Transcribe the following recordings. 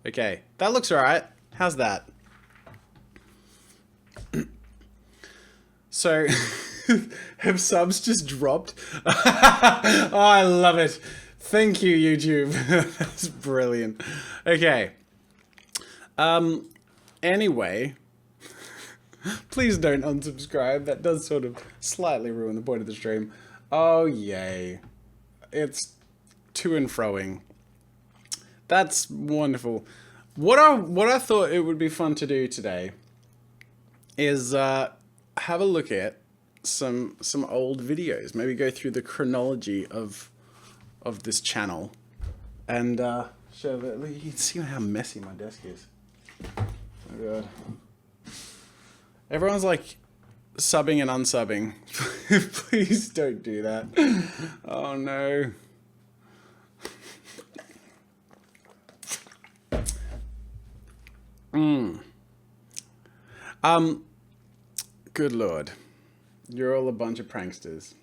Okay, that looks alright. How's that? So, have subs just dropped? Oh, I love it. Thank you, YouTube. That's brilliant. Okay. Anyway, please don't unsubscribe. That does sort of slightly ruin the point of the stream. Oh, yay. It's to and froing. That's wonderful. What I thought it would be fun to do today is have a look at some old videos. Maybe go through the chronology of this channel and show that. You can see how messy my desk is. Oh god. Everyone's like subbing and unsubbing. Please don't do that. Oh no. Good lord. You're all a bunch of pranksters.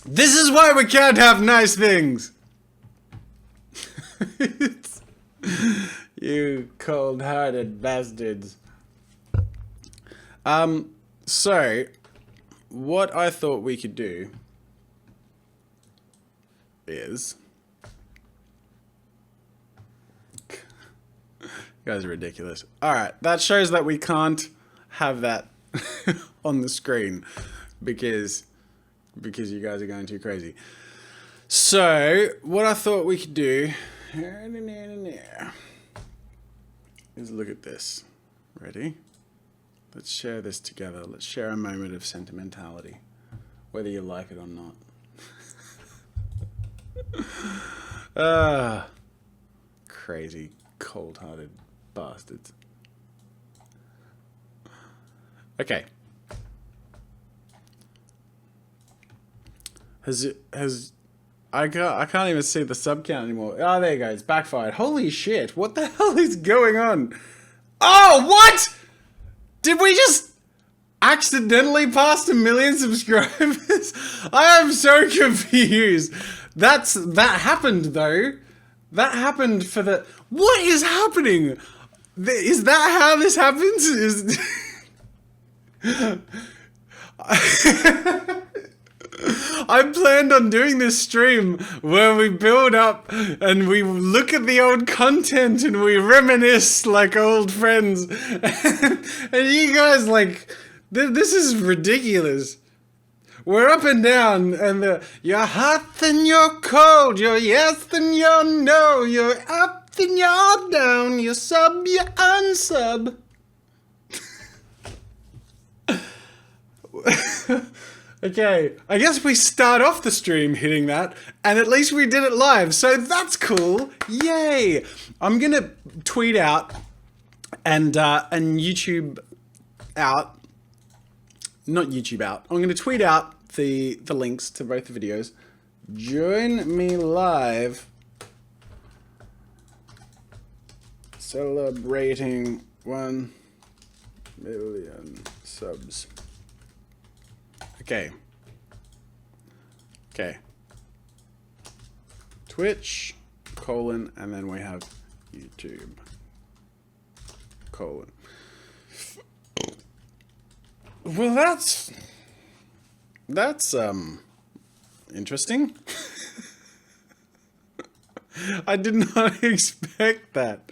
This is why we can't have nice things. You cold-hearted bastards. So, what I thought we could do is... You guys are ridiculous. Alright, that shows that we can't have that on the screen because you guys are going too crazy. So, what I thought we could do is look at this. Ready? Let's share this together. Let's share a moment of sentimentality, whether you like it or not. Crazy, cold-hearted bastards. Okay. I can't even see the sub count anymore. Oh, there you go. It's backfired. Holy shit. What the hell is going on? Oh, what? Did we just accidentally pass 1 million subscribers? I am so confused. That happened though. That happened for the... What is happening? Is that how this happens? I planned on doing this stream where we build up and we look at the old content and we reminisce like old friends. And you guys like, this is ridiculous. We're up and down and you're hot then you're cold, you're yes then you're no, you're up then you're down, you're sub, you're unsub. Okay, I guess we start off the stream hitting that, and at least we did it live, so that's cool. Yay! I'm gonna tweet out and YouTube out. Not YouTube out. I'm gonna tweet out the links to both the videos. Join me live. Celebrating 1 million subs. Okay. Okay. Twitch, colon, and then we have YouTube, colon. Well, that's interesting. I did not expect that.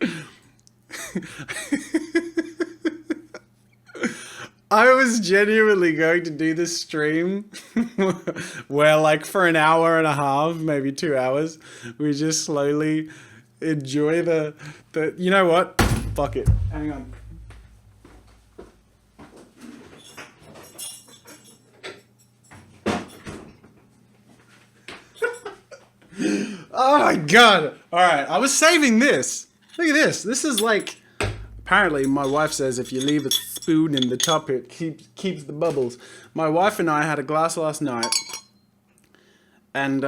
I was genuinely going to do this stream where like for an hour and a half, maybe 2 hours, we just slowly enjoy the you know what? Fuck it. Hang on. Oh my god. Alright, I was saving this. Look at this. This is like, apparently my wife says if you leave a spoon in the top it keeps the bubbles. My wife and I had a glass last night and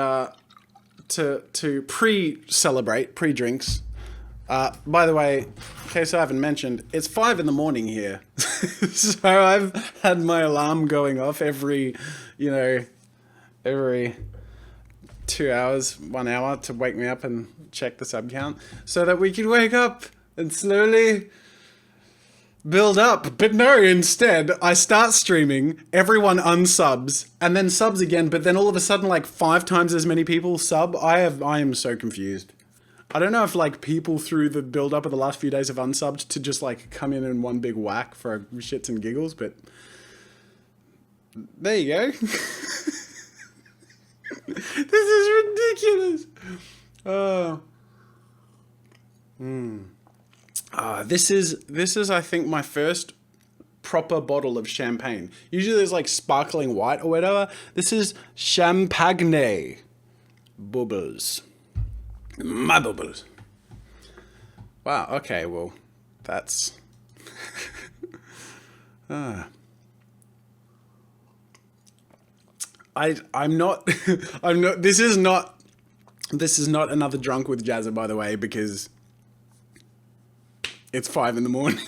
to pre-celebrate, pre-drinks. By the way, in case I haven't mentioned, it's 5 in the morning here. So I've had my alarm going off every 2 hours, 1 hour to wake me up and check the sub count so that we could wake up and slowly build up. But no, instead, I start streaming, everyone unsubs, and then subs again, but then all of a sudden, like 5 times as many people sub. I am so confused. I don't know if like people through the build up of the last few days have unsubbed to just like come in one big whack for shits and giggles, but there you go. This is ridiculous. This is I think my first proper bottle of champagne. Usually there's like sparkling white or whatever. This is champagne. Bubbles. My bubbles. Wow, okay, well, that's... I'm not, this is not another drunk with Jazza, by the way, because it's 5 in the morning.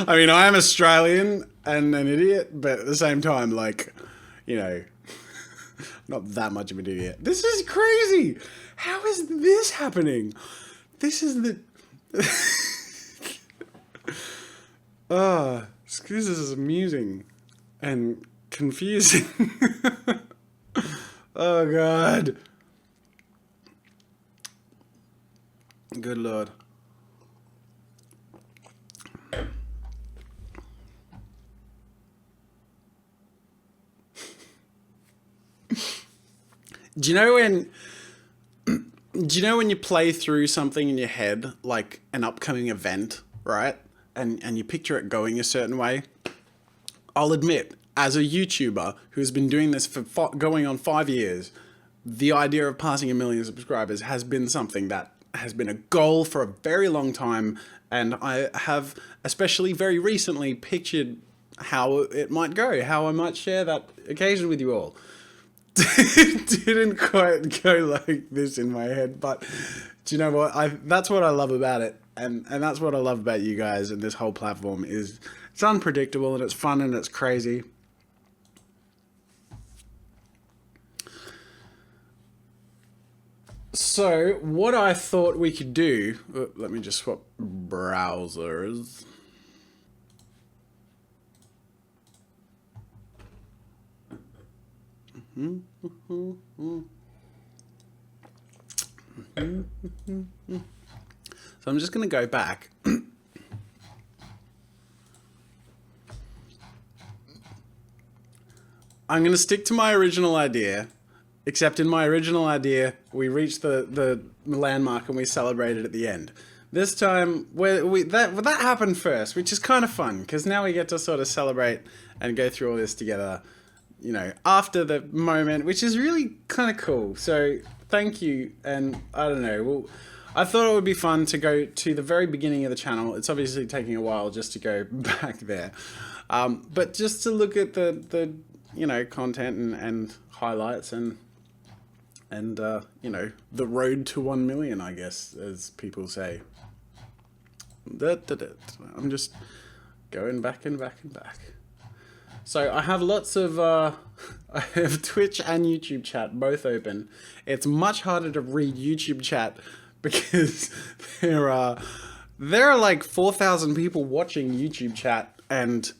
I mean, I am Australian and an idiot, but at the same time, like, you know, not that much of an idiot. This is crazy. How is this happening? This is the... This is amusing and confusing. Oh, God. Good Lord. Do you know when you play through something in your head, like an upcoming event, right? And you picture it going a certain way? I'll admit, as a YouTuber who's been doing this for going on 5 years, the idea of passing 1 million subscribers has been something that has been a goal for a very long time. And I have, especially very recently, pictured how it might go, how I might share that occasion with you all. Didn't quite go like this in my head, but do you know what? That's what I love about it, and that's what I love about you guys and this whole platform is it's unpredictable and it's fun and it's crazy. So what I thought we could do, let me just swap browsers. So I'm just going to go back. I'm going to stick to my original idea, except in my original idea, we reached the landmark and we celebrated at the end. This time, that happened first, which is kind of fun, because now we get to sort of celebrate and go through all this together, you know, after the moment, which is really kind of cool. So thank you. And I don't know, well, I thought it would be fun to go to the very beginning of the channel. It's obviously taking a while just to go back there. But just to look at the you know, content and highlights and you know, the road to 1 million, I guess, as people say. I'm just going back and back and back. So I have lots of, I have Twitch and YouTube chat both open. It's much harder to read YouTube chat because there are like 4,000 people watching YouTube chat, and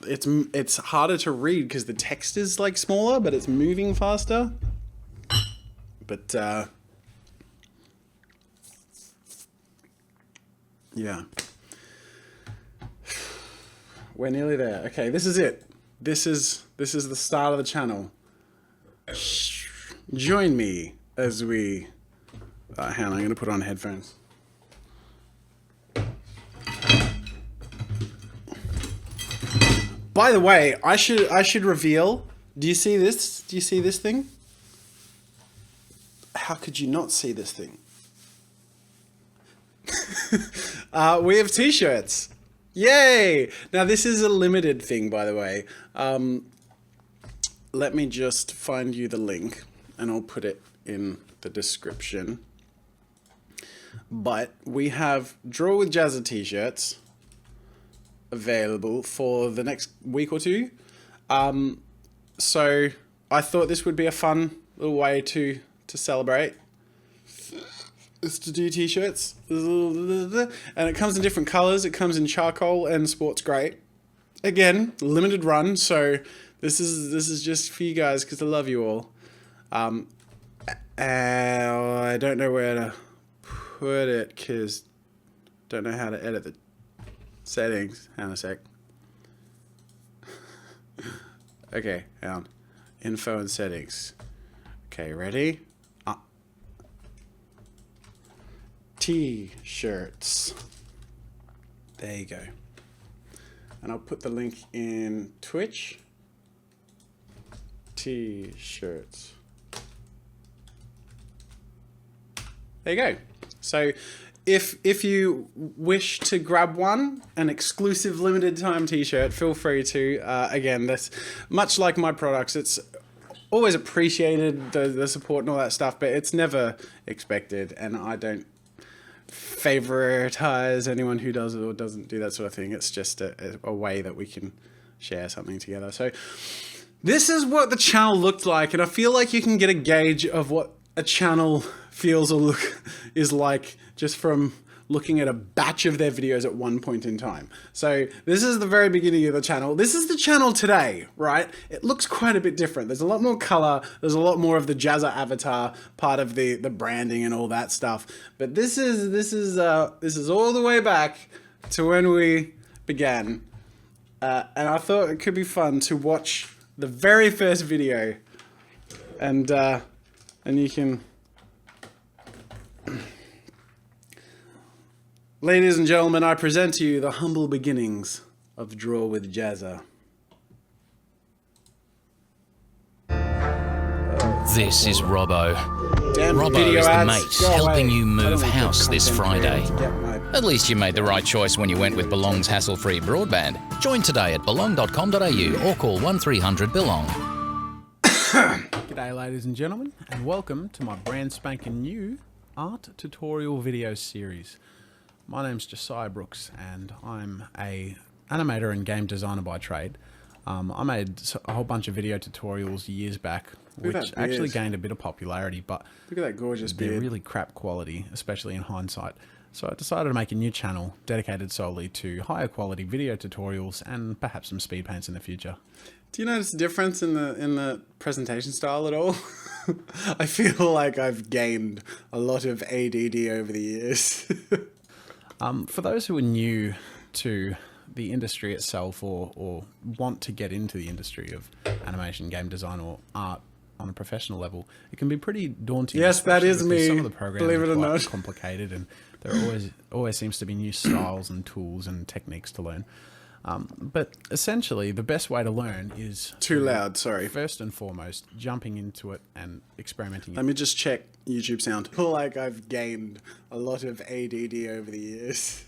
it's harder to read because the text is like smaller, but it's moving faster. But yeah. We're nearly there. Okay, this is it. This is the start of the channel. Join me as we... hang on, I'm going to put on headphones. By the way, I should reveal... Do you see this? Do you see this thing? How could you not see this thing? We have t-shirts. Yay! Now this is a limited thing, by the way. Let me just find you the link and I'll put it in the description. But we have Draw with Jazza t-shirts available for the next week or two. So I thought this would be a fun little way to celebrate is to do t-shirts. And it comes in different colors. It comes in charcoal and sports grey. Again, limited run, so this is just for you guys because I love you all. I don't know where to put it because don't know how to edit the settings. Hang on a sec. Okay, hang on. Info and settings. Okay, ready? T-shirts. There you go. And I'll put the link in Twitch. T-shirts. There you go. So if you wish to grab an exclusive limited time t-shirt, feel free to. Again, that's much like my products. It's always appreciated, the support and all that stuff, but it's never expected, and I don't favoritize anyone who does it or doesn't do that sort of thing. It's just a way that we can share something together. So this is what the channel looked like, and I feel like you can get a gauge of what a channel feels or is like just from looking at a batch of their videos at one point in time. So this is the very beginning of the channel. This is the channel today, right? It looks quite a bit different. There's a lot more color. There's a lot more of the Jazza avatar, part of the branding and all that stuff. But this is all the way back to when we began. And I thought it could be fun to watch the very first video, and you can. Ladies and gentlemen, I present to you the humble beginnings of Draw with Jazza. This is Robbo. Damn Robbo video is the ads. mate Go helping away. you I move don't want house good this content Friday. to get my- At least you made the right choice when you went with Belong's hassle-free broadband. Join today at belong.com.au or call 1300 Belong. G'day ladies and gentlemen, and welcome to my brand spanking new art tutorial video series. My name's Josiah Brooks, and I'm a animator and game designer by trade. I made a whole bunch of video tutorials years back, Look at which that actually beard. gained a bit of popularity, but Look at that gorgeous they're beard. really crap quality, especially in hindsight. So I decided to make a new channel dedicated solely to higher quality video tutorials and perhaps some speed paints in the future. Do you notice a difference in the presentation style at all? I feel like I've gained a lot of ADD over the years. For those who are new to the industry itself, or want to get into the industry of animation, game design, or art on a professional level, it can be pretty daunting. Yes, that especially is because me, Some of the programs believe it are or quite not. complicated, and there always seems to be new styles and tools and techniques to learn. But essentially, the best way to learn is Too loud, sorry. First and foremost, jumping into it and experimenting. Let me just check YouTube sound. I feel like I've gained a lot of ADD over the years.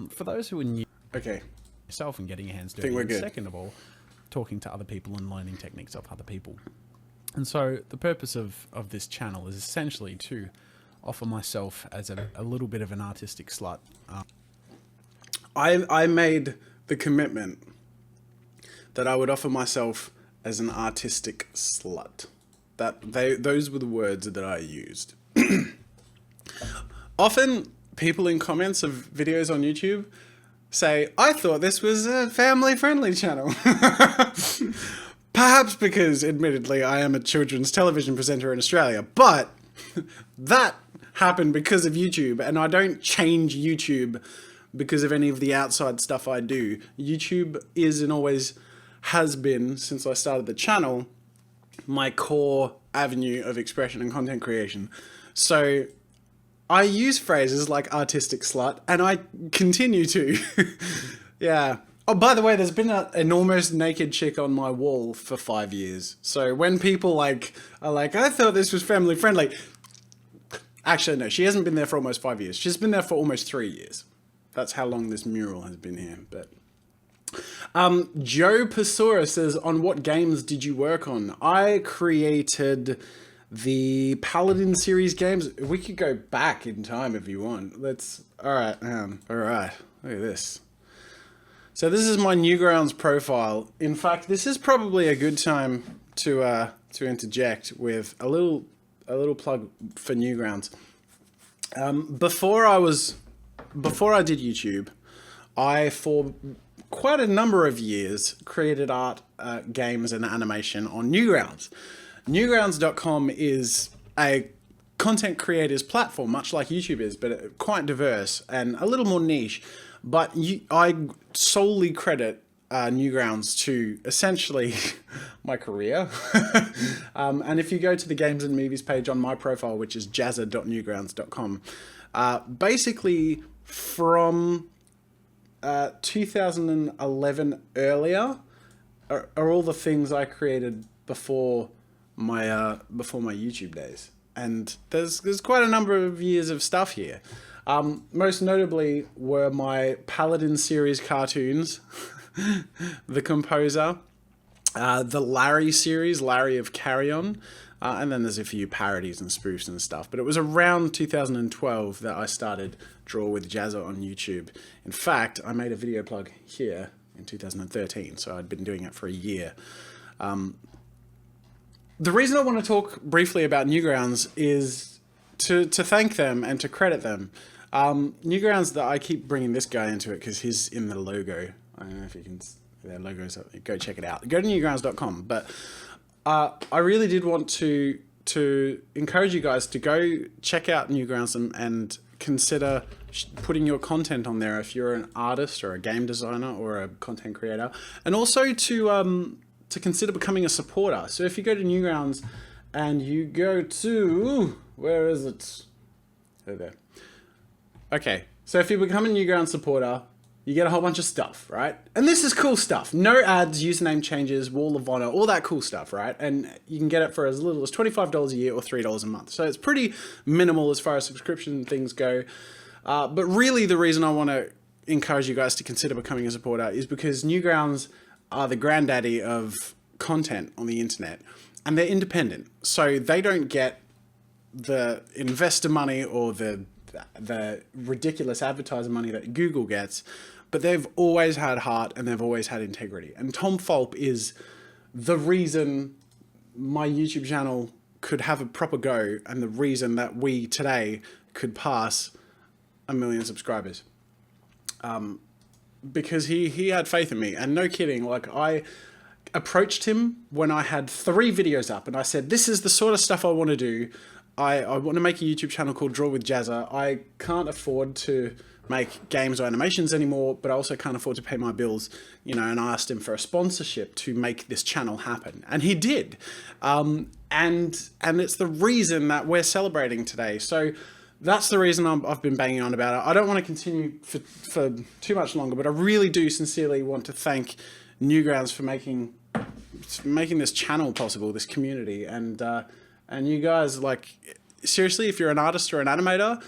For those who are new Okay. yourself and getting your hands Think dirty, we're and good. second of all, talking to other people and learning techniques of other people. And so the purpose of this channel is essentially to offer myself as a little bit of an artistic slut. I made the commitment that I would offer myself as an artistic slut. Those were the words that I used. Often people in comments of videos on YouTube say, I thought this was a family-friendly channel. Perhaps because, admittedly, I am a children's television presenter in Australia, but that happened because of YouTube, and I don't change YouTube because of any of the outside stuff I do. YouTube is and always has been, since I started the channel, my core avenue of expression and content creation. So I use phrases like artistic slut, and I continue to. Yeah. Oh, by the way, there's been an almost naked chick on my wall for 5 years. So when people are like, I thought this was family friendly. Actually, no, she hasn't been there for almost 5 years. She's been there for almost 3 years. That's how long this mural has been here. But Joe Pasora says, on what games did you work on? I created the Paladin series games. We could go back in time if you want. All right. Look at this. So this is my Newgrounds profile. In fact, this is probably a good time to interject with a little plug for Newgrounds. Before I did YouTube, I for quite a number of years created art, games, and animation on Newgrounds. Newgrounds.com is a content creators platform, much like YouTube is, but quite diverse and a little more niche. But I solely credit Newgrounds to essentially my career. And if you go to the games and movies page on my profile, which is jazza.newgrounds.com, basically from 2011 earlier are all the things I created before my YouTube days. And there's quite a number of years of stuff here. Most notably were my Paladin series cartoons, The Composer, the Larry series, Larry of Carrion, and then there's a few parodies and spoofs and stuff. But it was around 2012 that I started Draw with Jazza on YouTube. In fact, I made a video plug here in 2013, so I'd been doing it for a year. The reason I want to talk briefly about Newgrounds is to thank them and to credit them. Newgrounds, that I keep bringing this guy into it because he's in the logo. I don't know if you can, their logo's up. Go check it out. Go to newgrounds.com. But I really did want to encourage you guys to go check out Newgrounds and consider putting your content on there if you're an artist or a game designer or a content creator, and also to consider becoming a supporter. So if you go to Newgrounds and you go to, where is it? Over there. Okay, so if you become a Newgrounds supporter, you get a whole bunch of stuff, right? And this is cool stuff. No ads, username changes, wall of honor, all that cool stuff, right? And you can get it for as little as $25 a year or $3 a month. So it's pretty minimal as far as subscription things go. But really the reason I want to encourage you guys to consider becoming a supporter is because Newgrounds are the granddaddy of content on the internet, and they're independent. So they don't get the investor money or the ridiculous advertiser money that Google gets, but they've always had heart and they've always had integrity. And Tom Fulp is the reason my YouTube channel could have a proper go, and the reason that we today could pass 1 million subscribers. Because he had faith in me, and no kidding, like I approached him when I had 3 videos up and I said, this is the sort of stuff I want to do. I want to make a YouTube channel called Draw with Jazza. I can't afford to make games or animations anymore, but I also can't afford to pay my bills, you know, and I asked him for a sponsorship to make this channel happen. And he did. And it's the reason that we're celebrating today. So that's the reason I've been banging on about it. I don't want to continue for too much longer, but I really do sincerely want to thank Newgrounds for making this channel possible, this community. And you guys, like, seriously, if you're an artist or an animator,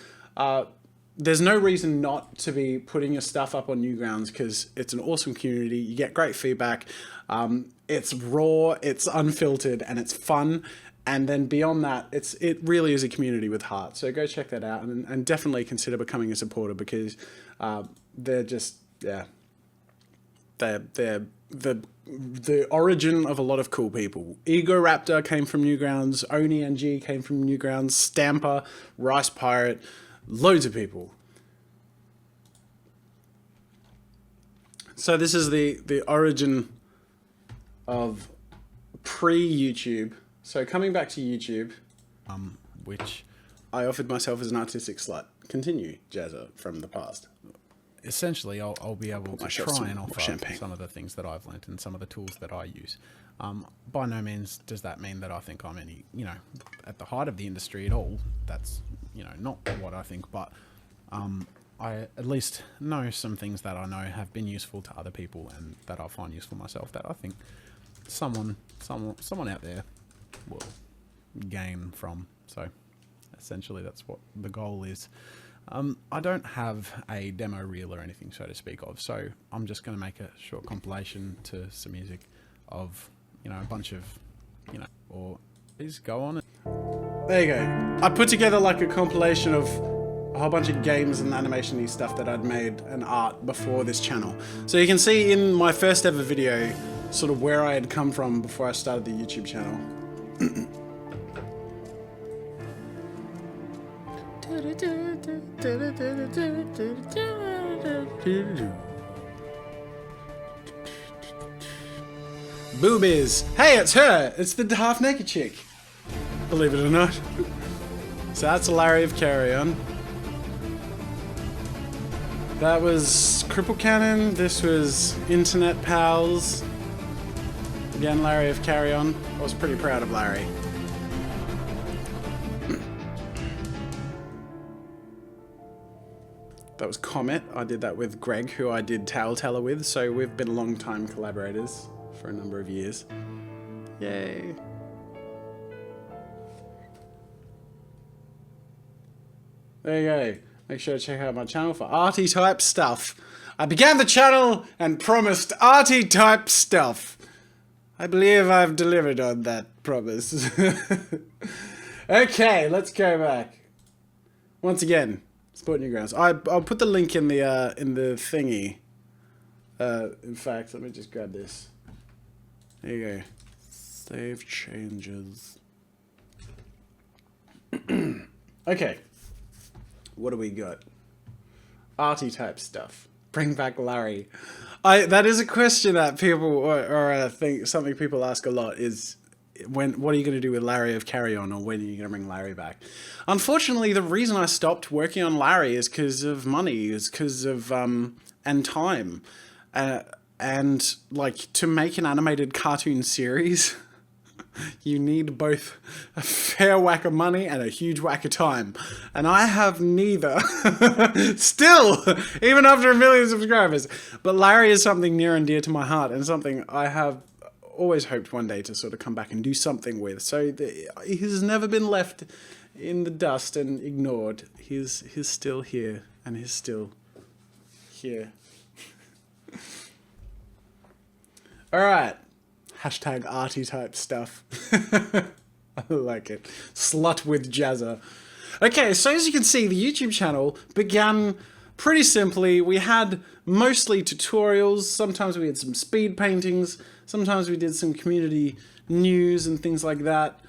there's no reason not to be putting your stuff up on Newgrounds, because it's an awesome community. You get great feedback. It's raw, it's unfiltered, and it's fun. And then beyond that, it really is a community with heart. So go check that out, and definitely consider becoming a supporter, because they're just, yeah, they're the origin of a lot of cool people. Ego Raptor came from Newgrounds, Oni NG came from Newgrounds, Stamper, Rice Pirate, loads of people. So this is the origin of pre-YouTube. So coming back to YouTube, which I offered myself as an artistic slut. Continue, Jazza, from the past. Essentially, I'll be able to try and offer some of the things that I've learnt and some of the tools that I use. By no means does that mean that I think I'm any, at the height of the industry at all. That's, not what I think, but I at least know some things that I know have been useful to other people and that I find useful myself, that I think someone out there will gain from. So essentially that's what the goal is. I don't have a demo reel or anything, so to speak of, so I'm just going to make a short compilation to some music of, a bunch of, or please go on. There you go. I put together like a compilation of a whole bunch of games and animation-y stuff that I'd made and art before this channel. So you can see in my first ever video, sort of where I had come from before I started the YouTube channel. Boobies! Hey, it's her! It's the half-naked chick! Believe it or not. So that's Larry of Carry On. That was Cripple Cannon. This was Internet Pals. Again, Larry of Carry On. I was pretty proud of Larry. That was Comet. I did that with Greg, who I did Tale Teller with, so we've been long-time collaborators for a number of years. Yay. There you go. Make sure to check out my channel for arty type stuff. I began the channel and promised arty type stuff. I believe I've delivered on that promise. Okay, let's go back. Once again, support Newgrounds. I'll put the link in the thingy. In fact, let me just grab this. There you go. Save changes. Okay. What do we got? Arty type stuff. Bring back Larry. That is a question that people, or I think something people ask a lot is, what are you going to do with Larry of Carry On, or when are you going to bring Larry back? Unfortunately, the reason I stopped working on Larry is because of money, is because of, and time. And, like, to make an animated cartoon series, you need both a fair whack of money and a huge whack of time. And I have neither. Still, even after 1 million subscribers. But Larry is something near and dear to my heart, and something I have always hoped one day to sort of come back and do something with. So he's never been left in the dust and ignored. He's still here, and he's still here. Alright. Hashtag arty type stuff. I like it. Slut with Jazza. Okay, so as you can see, the YouTube channel began pretty simply. We had mostly tutorials. Sometimes we had some speed paintings. Sometimes we did some community news and things like that.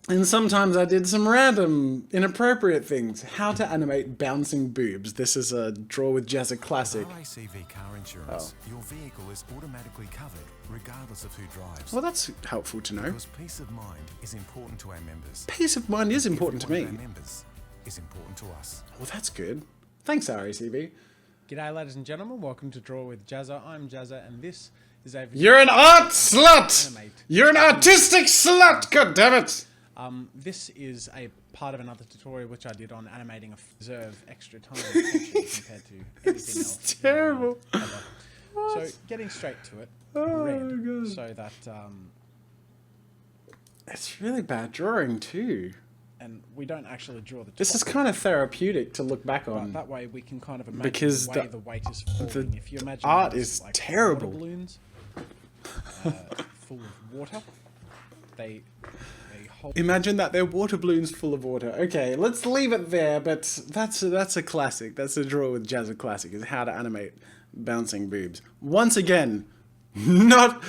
And sometimes I did some random, inappropriate things. How to animate bouncing boobs. This is a Draw with Jazza classic. RACV car insurance. Your vehicle is automatically covered, regardless of who drives. Well, that's helpful to know. Because peace of mind is important to our members. Peace of mind is important to me. Every one of our members is important to us. Well, that's good. Thanks, RACV. G'day, ladies and gentlemen. Welcome to Draw with Jazza. I'm Jazza, and this is a... You're an art slut! You're an artistic slut! God damn it! This is a part of another tutorial which I did on animating a reserve extra time compared to everything else. It's terrible. So, getting straight to it, God. so that, It's really bad drawing too. and we don't actually draw the top. This is kind of therapeutic to look back on. That way we can kind of imagine Because the way the weight is falling. If you imagine art those, is like, terrible. water balloons full of water, they hold... Imagine that they're water balloons full of water. Okay, let's leave it there, but that's a classic. That's a Draw with Jazza classic, is how to animate bouncing boobs. Once again, not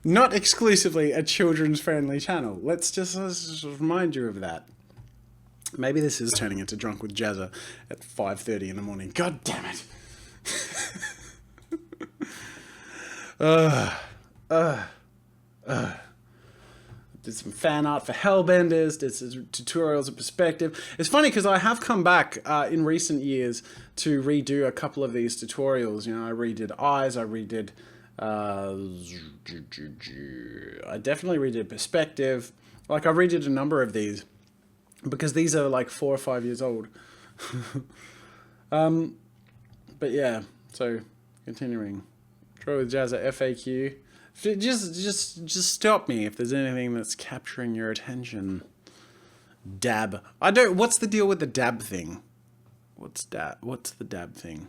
exclusively a children's friendly channel. Let's just remind you of that. Maybe this is turning into Drunk with Jazza at 5:30 in the morning. God damn it. Did some fan art for Hellbenders, did some tutorials of perspective. It's funny because I have come back in recent years to redo a couple of these tutorials. You know, I redid Eyes, I redid... I definitely redid Perspective. Like, I redid a number of these because these are like 4 or 5 years old. But yeah, so continuing. Draw with Jazza FAQ. Just stop me if there's anything that's capturing your attention. Dab. What's the deal with the dab thing? What's the dab thing?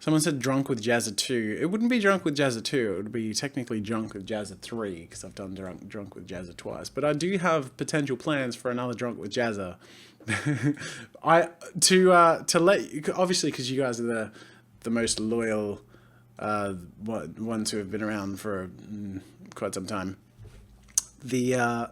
Someone said Drunk with Jazza 2. It wouldn't be Drunk with Jazza 2. It would be technically Drunk with Jazza 3, because I've done Drunk with Jazza twice. But I do have potential plans for another Drunk with Jazza. To let you, obviously, because you guys are the most loyal ones who have been around for quite some time. There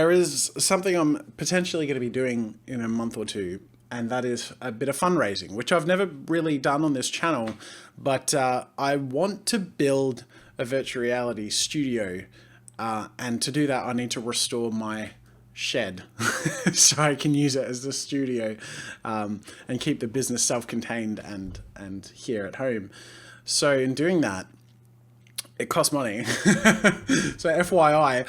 is something I'm potentially going to be doing in a month or two, and that is a bit of fundraising, which I've never really done on this channel, but I want to build a virtual reality studio, and to do that I need to restore my shed so I can use it as a studio, and keep the business self-contained and here at home. So in doing that, it costs money. So FYI,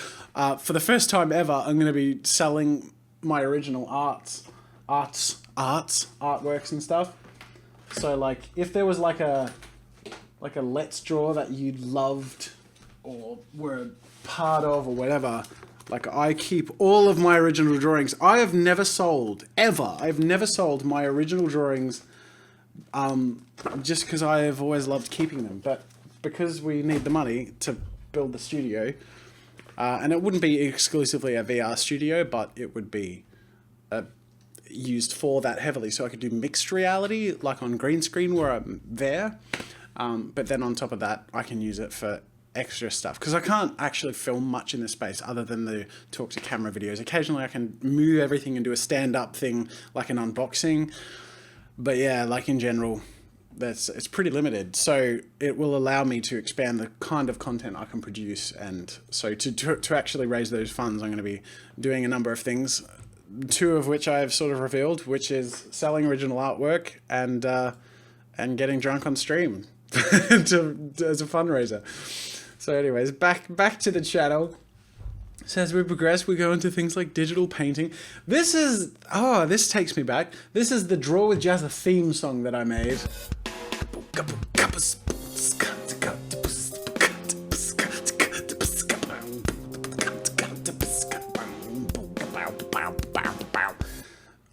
for the first time ever, I'm going to be selling my original artworks and stuff. So like, if there was like a Let's Draw that you loved or were part of or whatever, like I keep all of my original drawings. I have never sold, ever. I've never sold my original drawings, just because I have always loved keeping them. But because we need the money to build the studio, and it wouldn't be exclusively a VR studio, but it would be used for that heavily. So I could do mixed reality, like on green screen where I'm there, but then on top of that, I can use it for extra stuff, because I can't actually film much in this space other than the talk to camera videos. Occasionally I can move everything and do a stand-up thing like an unboxing, but yeah, like in general, it's pretty limited. So it will allow me to expand the kind of content I can produce. And so to actually raise those funds, I'm going to be doing a number of things, two of which I've sort of revealed, which is selling original artwork and getting drunk on stream as a fundraiser. So anyways, back to the channel. So as we progress, we go into things like digital painting. This takes me back. This is the Draw with Jazza theme song that I made.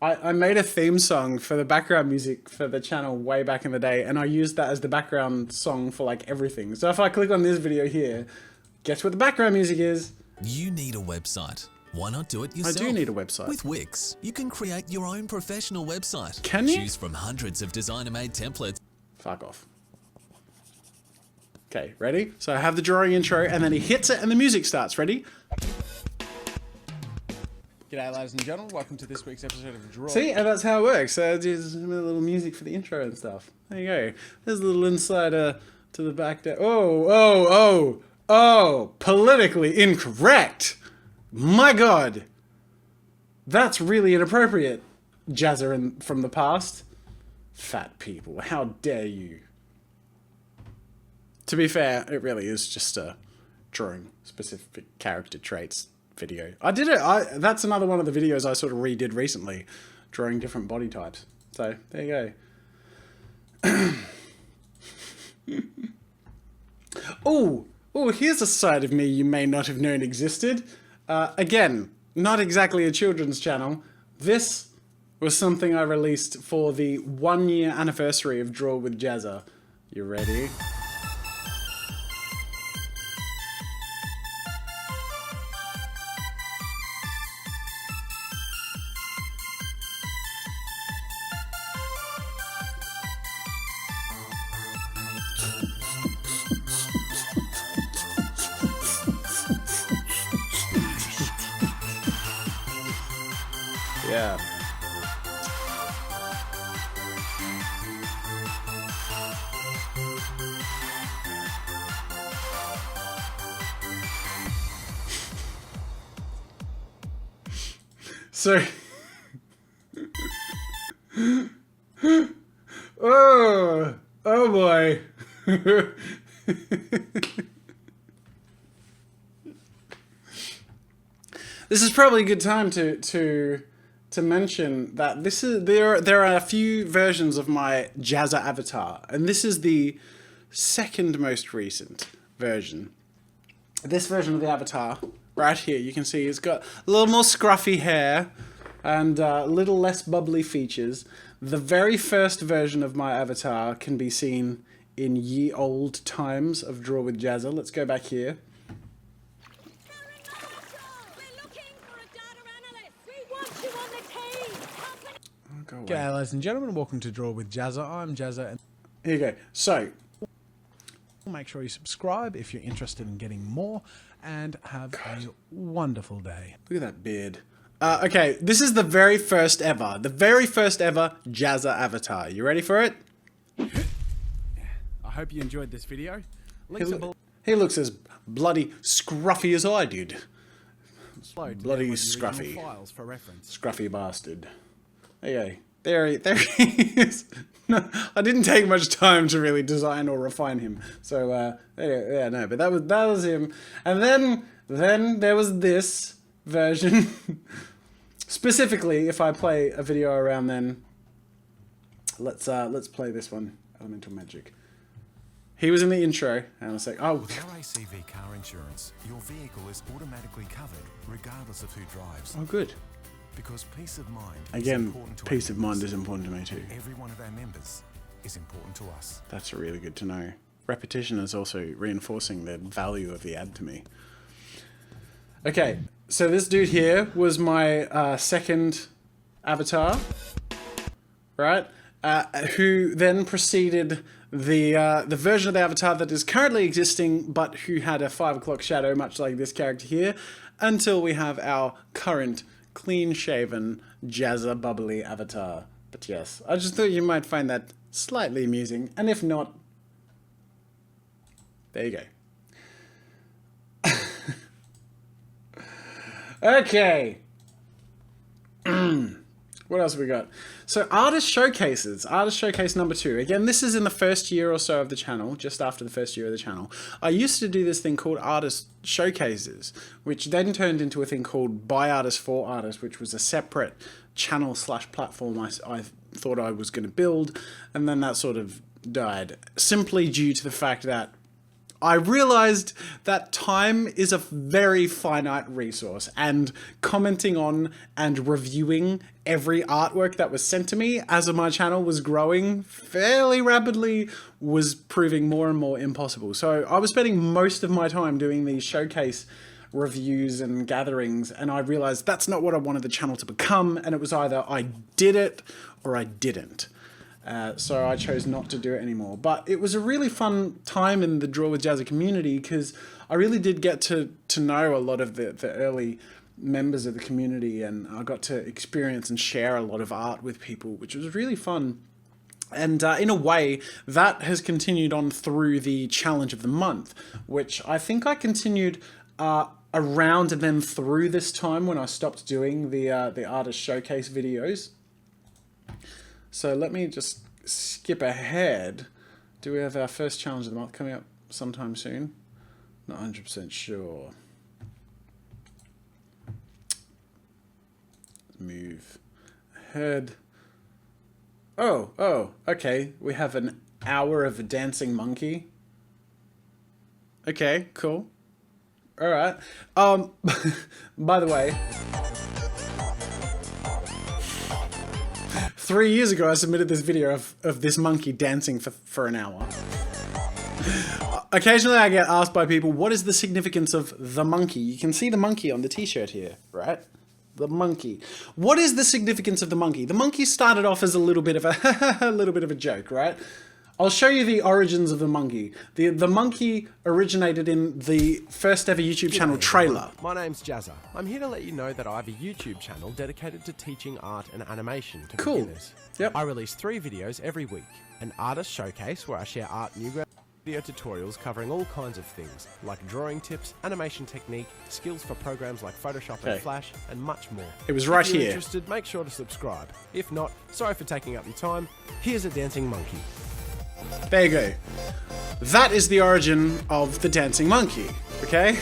I made a theme song for the background music for the channel way back in the day, and I used that as the background song for like everything. So if I click on this video here, guess what the background music is? You need a website. Why not do it yourself? I do need a website. With Wix, you can create your own professional website. Can you? Choose from hundreds of designer-made templates. Fuck off. Okay, ready? So I have the drawing intro, and then he hits it and the music starts. Ready? G'day, ladies and gentlemen. Welcome to this week's episode of Draw. See, and that's how it works. So there's a little music for the intro and stuff. There you go. There's a little insider to the back there. Oh, politically incorrect. My God. That's really inappropriate. Jazza from the past. Fat people, how dare you. To be fair, it really is just a drawing specific character traits video. I did it. That's another one of the videos I sort of redid recently, drawing different body types. So there you go. Oh, here's a side of me you may not have known existed. Again, not exactly a children's channel. This was something I released for the 1-year anniversary of Draw with Jazza. You ready? Yeah. So, oh boy. This is probably a good time to mention that there are a few versions of my Jazza avatar, and this is the second most recent version. This version of the avatar, right here, you can see it's got a little more scruffy hair and a little less bubbly features. The very first version of my avatar can be seen in ye old times of Draw with Jazza. Let's go back here. Go away. G'day, ladies and gentlemen. Welcome to Draw with Jazza. I'm Jazza, and Here you go. So, make sure you subscribe if you're interested in getting more, and have a wonderful day. look at that beard. Okay, this is the very first ever Jazza avatar. You ready for it? I hope you enjoyed this video. Links are below. He looks as bloody scruffy as I did. Together bloody with the original scruffy. files for reference. Scruffy bastard. There you go. There he is. No, I didn't take much time to really design or refine him. So, yeah, no, but that was him. And then there was this version. Specifically, if I play a video around then, let's play this one, Elemental Magic. He was in the intro, and I was like, oh, With RACV car insurance, your vehicle is automatically covered regardless of who drives. oh, good. Because peace of mind is Again, important to peace our of mind members. is important to me too. Every one of our members is important to us. That's really good to know. Repetition is also reinforcing the value of the ad to me. Okay, so this dude here was my second avatar, right? Who then preceded the version of the avatar that is currently existing, but who had a 5 o'clock shadow, much like this character here, until we have our current clean-shaven, Jazza bubbly avatar. But yes, I just thought you might find that slightly amusing, and if not, there you go. Okay. What else have we got? So artist showcases. Artist showcase number 2. Again, this is in the first year or so of the channel, just after the first year of the channel. I used to do this thing called artist showcases, which then turned into a thing called by artist for artist, which was a separate channel / platform I thought I was going to build, and then that sort of died, simply due to the fact that I realized that time is a very finite resource, and commenting on and reviewing every artwork that was sent to me as my channel was growing fairly rapidly was proving more and more impossible. So I was spending most of my time doing these showcase reviews and gatherings, and I realized that's not what I wanted the channel to become, and it was either I did it or I didn't. So I chose not to do it anymore. But it was a really fun time in the Draw with Jazza community, because I really did get to know a lot of the early members of the community, and I got to experience and share a lot of art with people, which was really fun. And in a way, that has continued on through the challenge of the month, which I think I continued around and then through this time when I stopped doing the artist showcase videos. So let me just skip ahead. Do we have our first challenge of the month coming up sometime soon? Not 100% sure. Move ahead. Oh, okay. We have an hour of a dancing monkey. Okay, cool. All right. By the way, 3 years ago, I submitted this video of this monkey dancing for an hour. Occasionally, I get asked by people, what is the significance of the monkey? You can see the monkey on the t-shirt here, right? The monkey. What is the significance of the monkey? The monkey started off as a little bit of a joke, right? I'll show you the origins of the monkey. The monkey originated in the first ever YouTube channel trailer. My name's Jazza. I'm here to let you know that I have a YouTube channel dedicated to teaching art and animation to beginners. Yep. I release 3 videos every week. An artist showcase where I share art Newgrounds video tutorials covering all kinds of things, like drawing tips, animation technique, skills for programs like Photoshop and Flash, and much more. It was right if you're here. interested, make sure to subscribe. If not, sorry for taking up your time. Here's a dancing monkey. There you go. That is the origin of the dancing monkey, okay?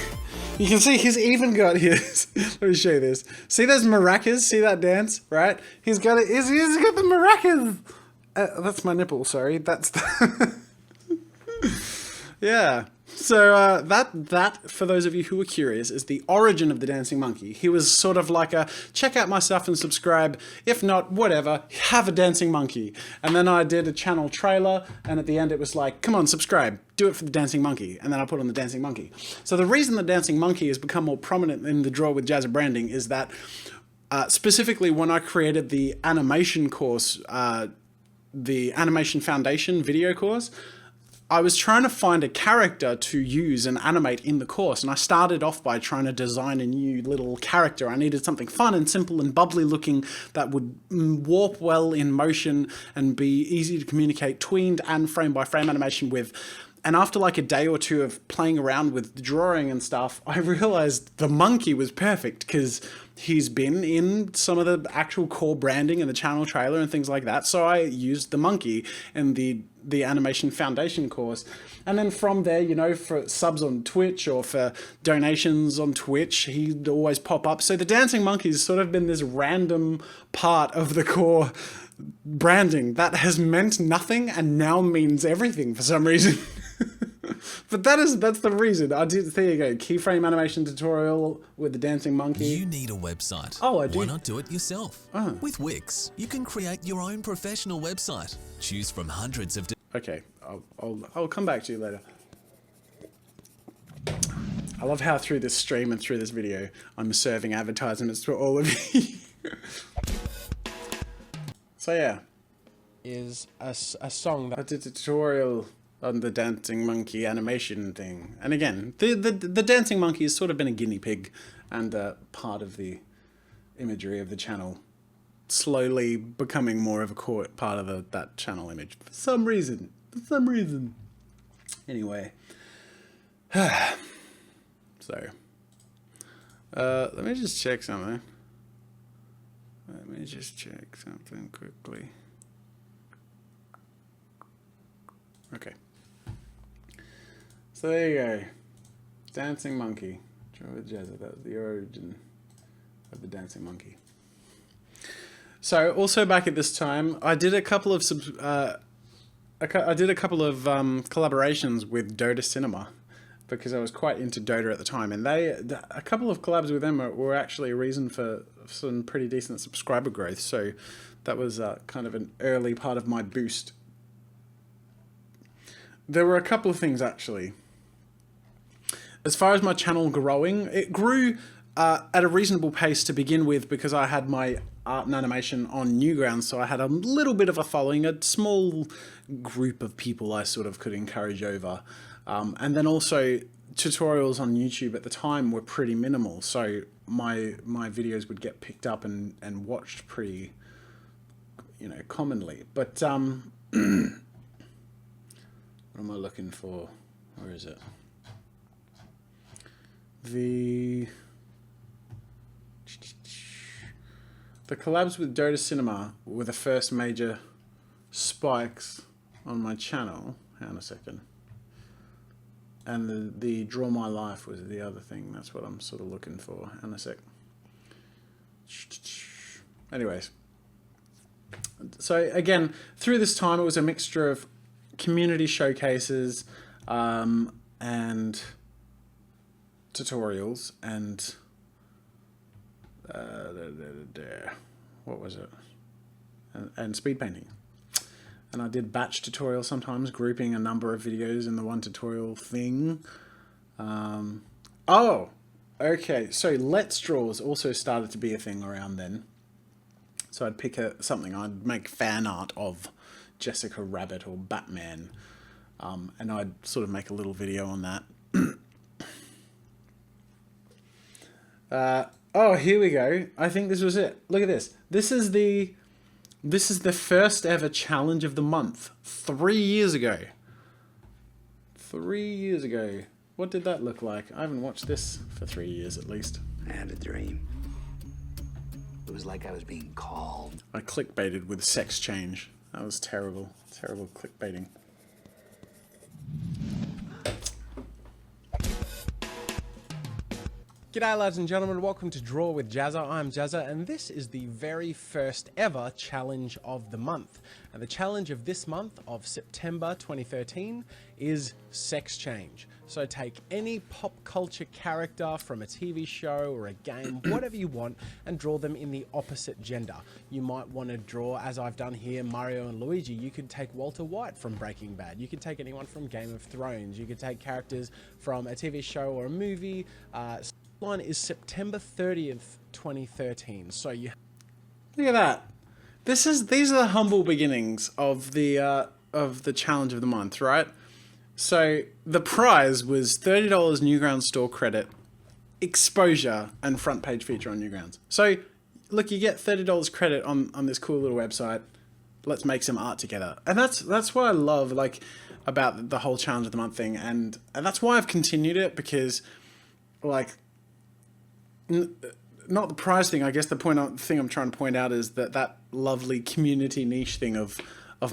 You can see he's even got his, let me show you this. See those maracas? See that dance, right? He's got it, he's got the maracas. That's my nipple, sorry. That's the yeah. So that, for those of you who are curious, is the origin of the dancing monkey. He was sort of like a, check out my stuff and subscribe. If not, whatever, have a dancing monkey. And then I did a channel trailer, and at the end it was like, come on, subscribe, do it for the dancing monkey. And then I put on the dancing monkey. So the reason the dancing monkey has become more prominent in the Draw with Jazza branding is that specifically when I created the animation course, the Animation Foundation video course, I was trying to find a character to use and animate in the course, and I started off by trying to design a new little character. I needed something fun and simple and bubbly looking that would warp well in motion and be easy to communicate tweened and frame by frame animation with. And after like a day or two of playing around with drawing and stuff, I realized the monkey was perfect because he's been in some of the actual core branding and the channel trailer and things like that. So I used the monkey in the Animation Foundation course. And then from there, you know, for subs on Twitch or for donations on Twitch, he'd always pop up. So the dancing monkey's sort of been this random part of the core branding that has meant nothing and now means everything for some reason. But that's the reason. There you go. Keyframe animation tutorial with the dancing monkey. You need a website. Oh, I do. Why not do it yourself? With Wix, you can create your own professional website. Choose from hundreds of... Okay, I'll come back to you later. I love how through this stream and through this video, I'm serving advertisements to all of you. So yeah. Is a song that I did a tutorial on the dancing monkey animation thing. And again, the dancing monkey has sort of been a guinea pig and part of the imagery of the channel, slowly becoming more of a core part of that channel image for some reason. Anyway. So, let me just check something. Quickly. Okay. So there you go. Dancing monkey. Draw with Jazza. That was the origin of the dancing monkey. So also back at this time, I did a couple of collaborations with Dota Cinema because I was quite into Dota at the time, and a couple of collabs with them were actually a reason for some pretty decent subscriber growth. So that was kind of an early part of my boost. There were a couple of things actually. As far as my channel growing, it grew at a reasonable pace to begin with because I had my art and animation on Newgrounds, so I had a little bit of a following, a small group of people I sort of could encourage over. And then also tutorials on YouTube at the time were pretty minimal, so my videos would get picked up and watched pretty, you know, commonly. But what am I looking for? Where is it? The collabs with Dota Cinema were the first major spikes on my channel. Hang on a second. And the Draw My Life was the other thing. That's what I'm sort of looking for. Hang on a sec. Anyways. So again, through this time it was a mixture of community showcases and tutorials and what was it? And speed painting. And I did batch tutorials sometimes, grouping a number of videos in the one tutorial thing. Oh, okay. So Let's Draws also started to be a thing around then. So I'd pick something, I'd make fan art of Jessica Rabbit or Batman, and I'd sort of make a little video on that. Oh, here we go. I think this was it. Look at this. This is the first ever challenge of the month. 3 years ago. 3 years ago. What did that look like? I haven't watched this for 3 years at least. I had a dream. It was like I was being called. I clickbaited with sex change. That was terrible. Terrible clickbaiting. G'day lads and gentlemen, welcome to Draw with Jazza. I'm Jazza and this is the very first ever challenge of the month. And the challenge of this month of September 2013 is sex change. So take any pop culture character from a TV show or a game, whatever you want, and draw them in the opposite gender. You might want to draw, as I've done here, Mario and Luigi. You could take Walter White from Breaking Bad. You could take anyone from Game of Thrones. You could take characters from a TV show or a movie. Line is September 30th, 2013. So you Look at that. These are the humble beginnings of the challenge of the month, right? So the prize was $30 Newgrounds store credit, exposure, and front page feature on Newgrounds. So look, you get $30 credit on this cool little website. Let's make some art together. And that's what I love about the whole challenge of the month thing, and that's why I've continued it, because not the prize thing. I guess the thing I'm trying to point out is that lovely community niche thing of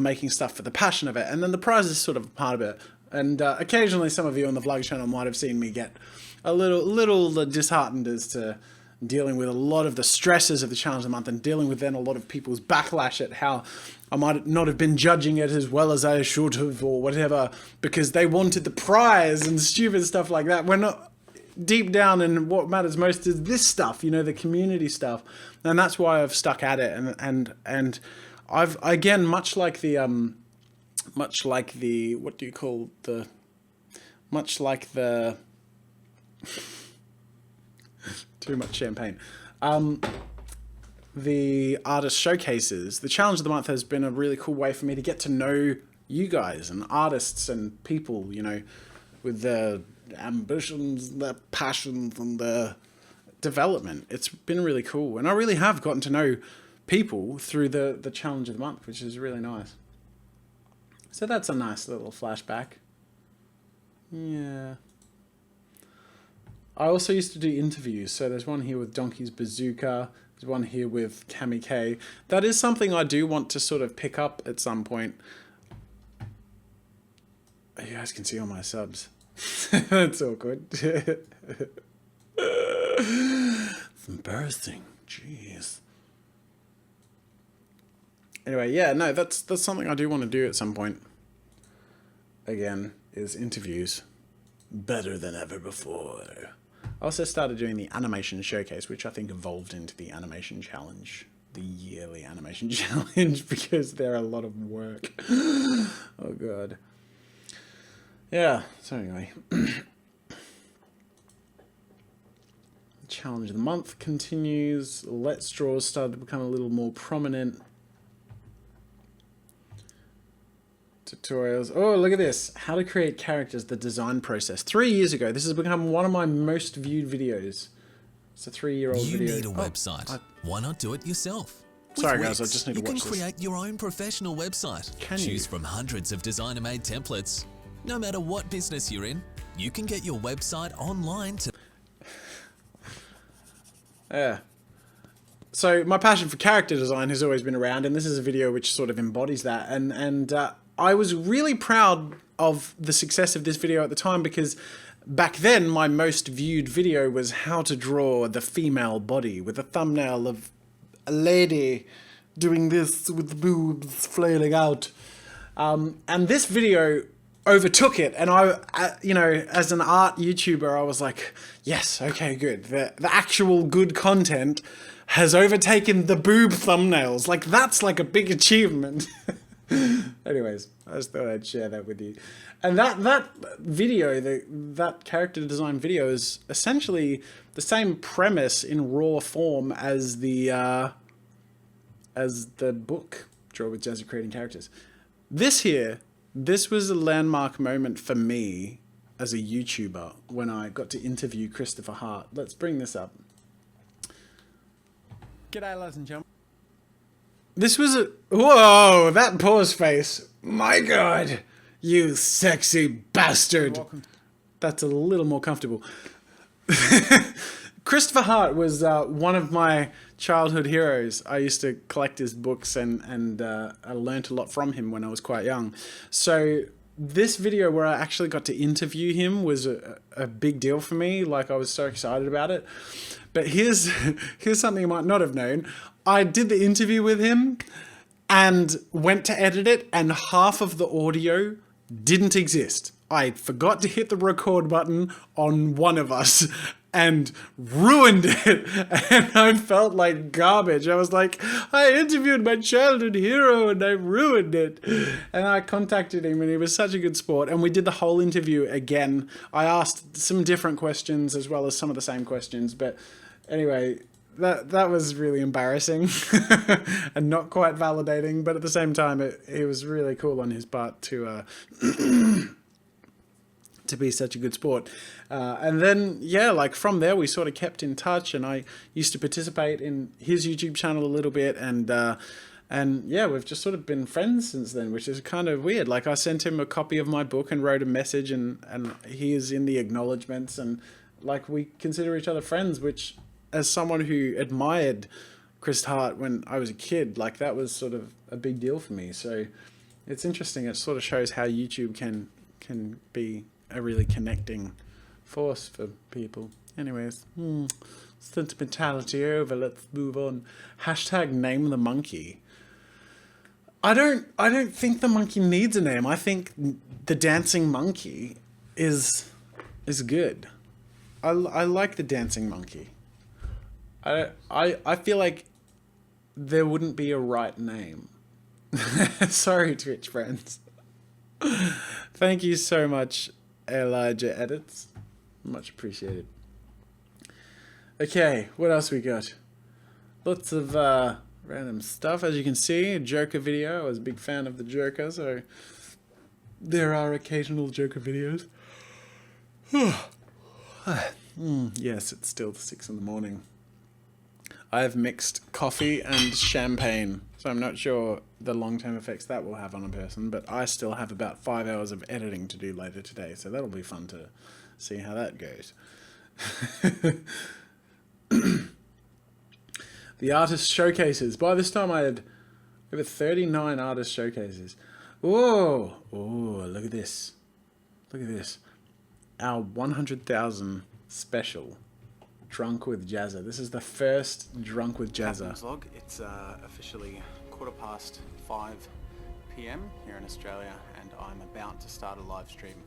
making stuff for the passion of it, and then the prize is sort of a part of it. And occasionally, some of you on the vlog channel might have seen me get a little disheartened as to dealing with a lot of the stresses of the challenge of the month, and dealing with then a lot of people's backlash at how I might not have been judging it as well as I should have, or whatever, because they wanted the prize and stupid stuff like that. We're not deep down, and what matters most is this stuff, the community stuff, and that's why I've stuck at it. And I've, again, much like the too much champagne. The artist showcases, the challenge of the month has been a really cool way for me to get to know you guys and artists and people, with their ambitions, their passions, and their development. It's been really cool, and I really have gotten to know people through the challenge of the month, which is really nice. So that's a nice little flashback. Yeah. I also used to do interviews, so there's one here with Donkey's Bazooka, there's one here with Cami K. That is something I do want to sort of pick up at some point. You guys can see all my subs. That's awkward. It's embarrassing. Jeez. Anyway, yeah, no, that's something I do want to do at some point. Again, is interviews. Better than ever before. I also started doing the animation showcase, which I think evolved into the animation challenge, the yearly animation challenge, because they're a lot of work. Oh god. Yeah, so anyway. Challenge of the month continues. Let's Draw started to become a little more prominent. Tutorials. Oh, look at this. How to create characters, the design process. 3 years ago, this has become one of my most viewed videos. It's a 3-year-old video. You need a website. Why not do it yourself? Sorry With guys, I Wix, just need to watch You this. can create your own professional website. Choose from hundreds of designer-made templates. No matter what business you're in, you can get your website online to... Yeah. So my passion for character design has always been around, and this is a video which sort of embodies that. And I was really proud of the success of this video at the time, because back then my most viewed video was how to draw the female body, with a thumbnail of a lady doing this with the boobs flailing out. And this video overtook it, and I as an art YouTuber, I was like, yes, okay, good. The actual good content has overtaken the boob thumbnails. Like, that's like a big achievement. Anyways, I just thought I'd share that with you. And that video, that character design video, is essentially the same premise in raw form as the book, Draw with Jazzy Creating Characters. This was a landmark moment for me as a YouTuber when I got to interview Christopher Hart. Let's bring this up. G'day, ladies and gentlemen. This was a... Whoa, that pause face. My God, you sexy bastard. That's a little more comfortable. Christopher Hart was one of my childhood heroes. I used to collect his books, and I learnt a lot from him when I was quite young. So this video where I actually got to interview him was a big deal for me. Like, I was so excited about it. But here's something you might not have known. I did the interview with him and went to edit it, and half of the audio didn't exist. I forgot to hit the record button on one of us, and ruined it. And I felt like garbage. I was like, I interviewed my childhood hero and I ruined it. And I contacted him and he was such a good sport. And we did the whole interview again. I asked some different questions as well as some of the same questions. But anyway, that was really embarrassing and not quite validating. But at the same time, it was really cool on his part to be such a good sport. And then, yeah, like from there, we sort of kept in touch and I used to participate in his YouTube channel a little bit. And yeah, we've just sort of been friends since then, which is kind of weird. Like I sent him a copy of my book and wrote a message and he is in the acknowledgements and like we consider each other friends, which as someone who admired Chris Hart when I was a kid, like that was sort of a big deal for me. So it's interesting. It sort of shows how YouTube can be a really connecting force for people. Anyways, sentimentality over, let's move on. Hashtag name the monkey. I don't think the monkey needs a name. I think the dancing monkey is good. I like the dancing monkey. I feel like there wouldn't be a right name. Sorry, Twitch friends. Thank you so much, Elijah Edits. Much appreciated. Okay, what else we got? Lots of random stuff. As you can see, a Joker video. I was a big fan of the Joker, so there are occasional Joker videos. Yes, it's still 6 in the morning. I have mixed coffee and champagne, so I'm not sure the long-term effects that will have on a person, but I still have about 5 hours of editing to do later today, so that'll be fun to see how that goes. The artist showcases. By this time I had over 39 artist showcases. Whoa! Oh, look at this. Look at this. Our 100,000 special. Drunk with JAZZA. This is the first Drunk with JAZZA. Vlog. It's officially 5:15 p.m. here in Australia, and I'm about to start a live stream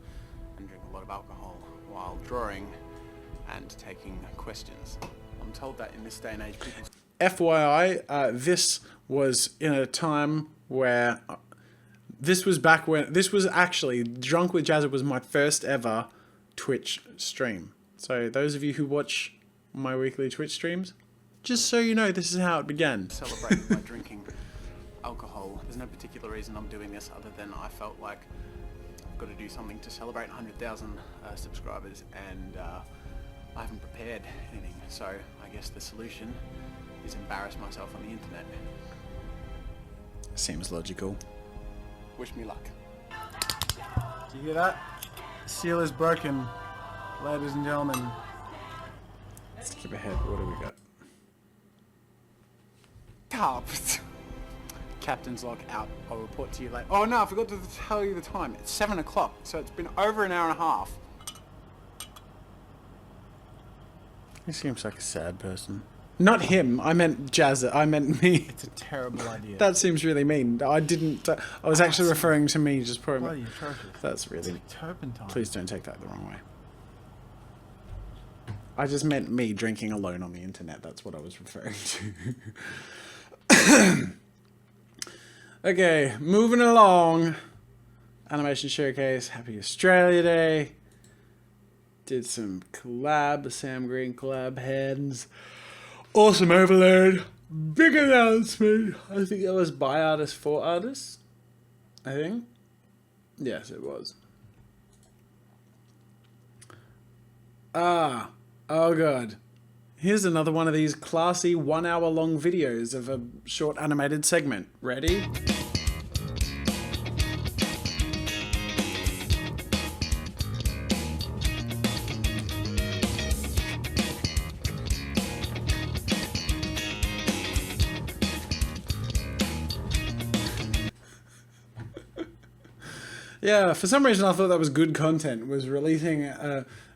and drink a lot of alcohol while drawing and taking questions. I'm told that in this day and age, people... FYI, this was in a time where... this was back when... this was actually... Drunk with JAZZA was my first ever Twitch stream. So those of you who watch my weekly Twitch streams, just so you know, this is how it began. Celebrate by drinking alcohol. There's no particular reason I'm doing this other than I felt like I've got to do something to celebrate 100,000 subscribers, and I haven't prepared anything. So I guess the solution is embarrass myself on the internet. Seems logical. Wish me luck. Do you hear that? Seal is broken, ladies and gentlemen. Let's skip ahead. What do we got? Captain's log out. I'll report to you later. Oh no, I forgot to tell you the time. It's 7 o'clock, so it's been over an hour and a half. He seems like a sad person. Not him. I meant JAZZA. I meant me. It's a terrible idea. That seems really mean. I didn't... I was actually referring to me just pouring... Bloody atrocious. That's really... It's like turpentine. Please don't take that the wrong way. I just meant me drinking alone on the internet. That's what I was referring to. Okay, moving along. Animation Showcase. Happy Australia Day. Did some collab. The Sam Green collab hands. Awesome overload. Big announcement. I think it was by artists for artists. I think. Yes, it was. Oh god. Here's another one of these classy 1 hour long videos of a short animated segment. Ready? Yeah, for some reason I thought that was good content. Was releasing,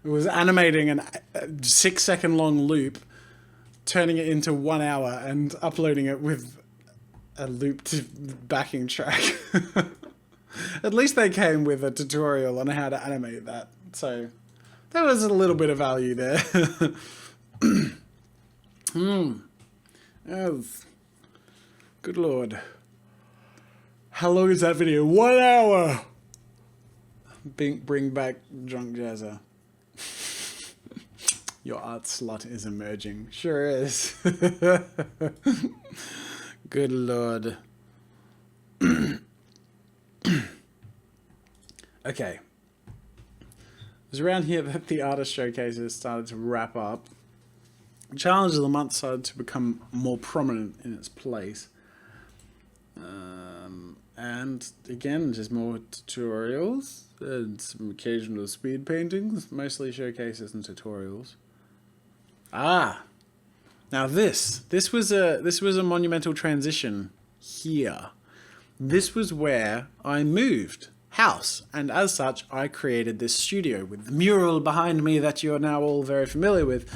was animating a 6 second long loop, turning it into 1 hour and uploading it with a looped backing track. At least they came with a tutorial on how to animate that. So there was a little bit of value there. Yes. Good lord. How long is that video? 1 hour! Bring back Drunk Jazza. Your art slut is emerging. Sure is. Good lord. Okay. It was around here that the artist showcases started to wrap up. Challenge of the month started to become more prominent in its place. And again, just more tutorials and some occasional speed paintings, mostly showcases and tutorials. Ah, now this was a monumental transition here. This was where I moved house, and as such, I created this studio with the mural behind me that you're now all very familiar with,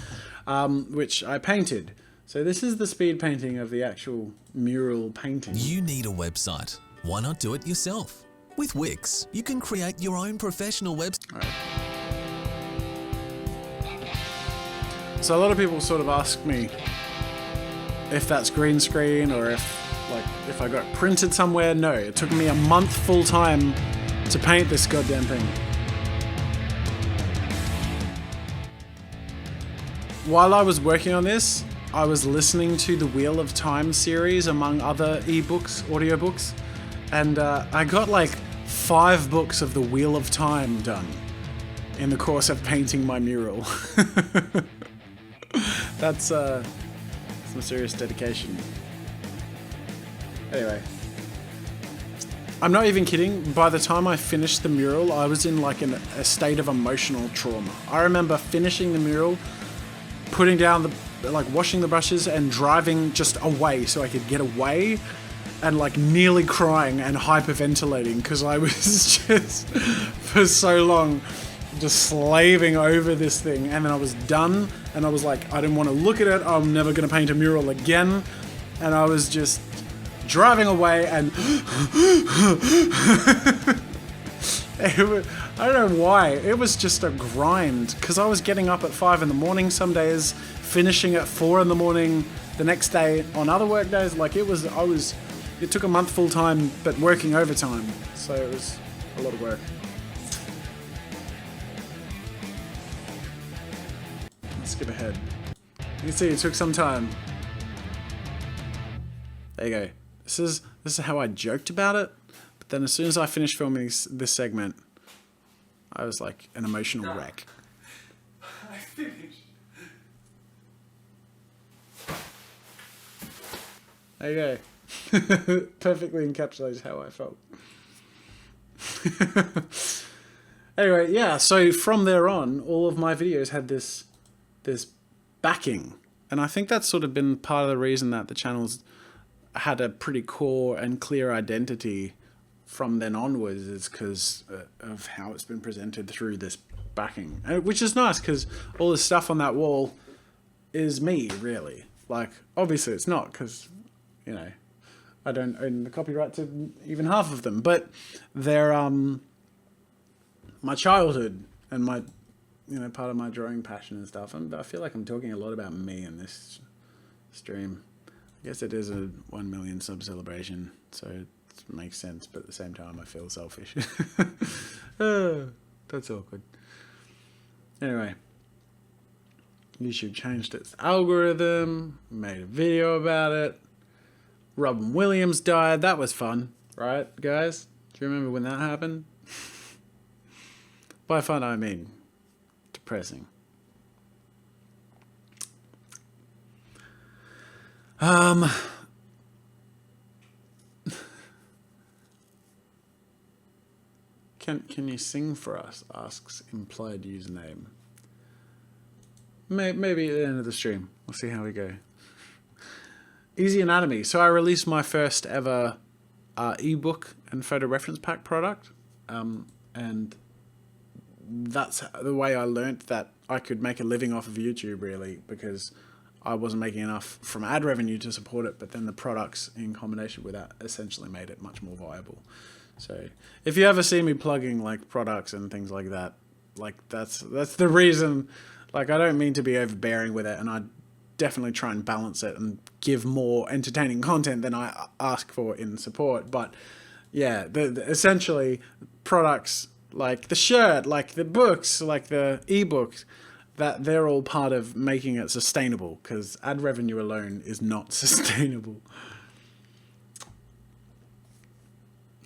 which I painted. So this is the speed painting of the actual mural painting. You need a website. Why not do it yourself? With Wix, you can create your own professional website. Right. So a lot of people sort of ask me if that's green screen or if I got printed somewhere. No, it took me a month full time to paint this goddamn thing. While I was working on this, I was listening to the Wheel of Time series among other ebooks, audiobooks, and I got like 5 books of the Wheel of Time done in the course of painting my mural. That's some serious dedication. Anyway, I'm not even kidding. By the time I finished the mural, I was in like a state of emotional trauma. I remember finishing the mural, putting down washing the brushes and driving just away so I could get away, and like nearly crying and hyperventilating because I was just for so long just slaving over this thing, and then I was done and I was like, I didn't want to look at it. I'm never going to paint a mural again. And I was just driving away and I don't know why. It was just a grind because I was getting up at 5 in the morning some days, finishing at 4 in the morning the next day on other work days. Like it took a month full time, but working overtime. So it was a lot of work. Let's skip ahead. You can see it took some time. There you go. This is how I joked about it. But then as soon as I finished filming this segment, I was like an emotional wreck. I finished. There you go. Perfectly encapsulates how I felt. Anyway, yeah, so from there on, all of my videos had this backing. And I think that's sort of been part of the reason that the channel's had a pretty core and clear identity from then onwards, is because of how it's been presented through this backing. Which is nice, because all the stuff on that wall is me, really. Like, obviously it's not, because, you know, I don't own the copyright to even half of them, but they're my childhood and my, you know, part of my drawing passion and stuff. And I feel like I'm talking a lot about me in this stream. I guess it is a 1 million sub celebration, so it makes sense, but at the same time I feel selfish. That's awkward. Anyway, YouTube changed its algorithm, made a video about it. Robin Williams died. That was fun, right, guys? Do you remember when that happened? By fun, I mean depressing. Can you sing for us? Asks implied username. Maybe at the end of the stream. We'll see how we go. Easy Anatomy. So I released my first ever ebook and photo reference pack product, and that's the way I learnt that I could make a living off of YouTube, really, because I wasn't making enough from ad revenue to support it, but then the products in combination with that essentially made it much more viable. So if you ever see me plugging like products and things like that, Like, that's the reason. Like, I don't mean to be overbearing with it, and I definitely try and balance it and give more entertaining content than I ask for in support. But yeah, essentially products like the shirt, like the books, like the ebooks, that they're all part of making it sustainable, because ad revenue alone is not sustainable.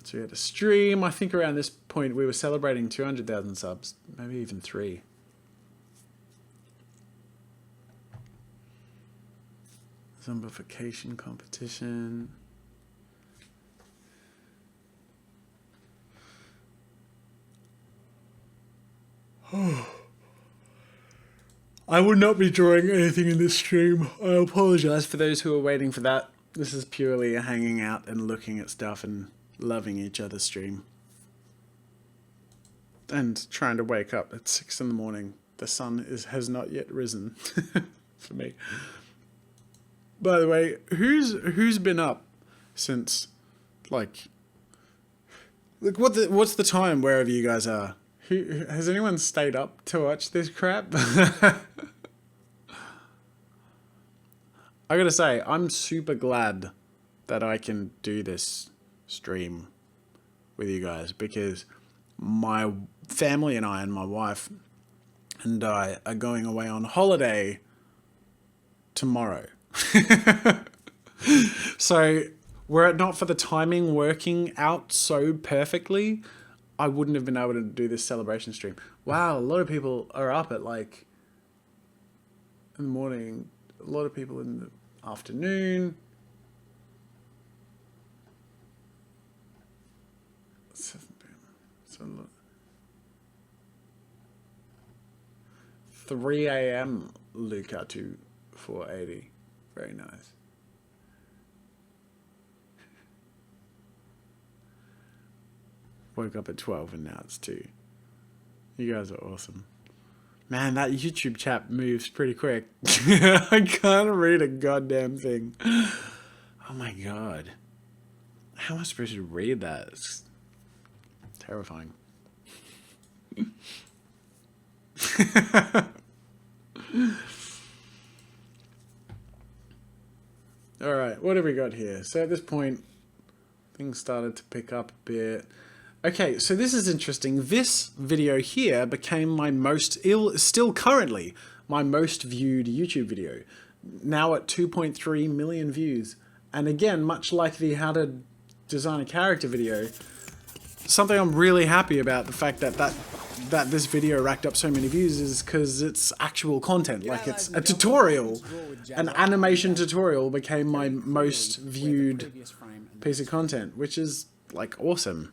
So we had a stream. I think around this point we were celebrating 200,000 subs, maybe even 3. Zombification competition. I would not be drawing anything in this stream. I apologize for those who are waiting for that. This is purely a hanging out and looking at stuff and loving each other stream. And trying to wake up at 6 in the morning. The sun has not yet risen for me. By the way, who's been up since, like what's the time wherever you guys are? Has anyone stayed up to watch this crap? I gotta say, I'm super glad that I can do this stream with you guys, because my family and I and my wife and I are going away on holiday tomorrow. So were it not for the timing working out so perfectly, I wouldn't have been able to do this celebration stream. Wow, a lot of people are up at like in the morning, a lot of people in the afternoon. 7 p.m. So 3 a.m. Luca to 480. Very nice. Woke up at 12 and now it's 2. You guys are awesome. Man, that YouTube chat moves pretty quick. I can't read a goddamn thing. Oh my god. How am I supposed to read that? It's terrifying. Alright, what have we got here? So at this point, things started to pick up a bit. Okay, so this is interesting. This video here became my still currently, my most viewed YouTube video. Now at 2.3 million views. And again, much like the how to design a character video, something I'm really happy about, the fact that this video racked up so many views, is because it's actual content. Like, it's a tutorial. An animation tutorial became my most viewed piece of content, which is like awesome.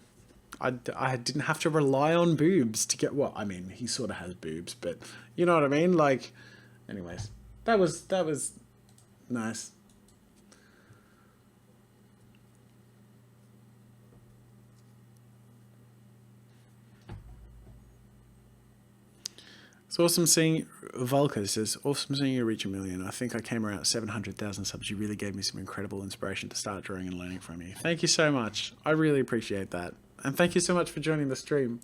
I didn't have to rely on boobs to get what I mean. He sort of has boobs, but you know what I mean. Like, anyways, that was nice. It's awesome seeing Volker says, awesome seeing you reach 1 million. I think I came around 700,000 subs. You really gave me some incredible inspiration to start drawing and learning from you. Thank you so much. I really appreciate that. And thank you so much for joining the stream.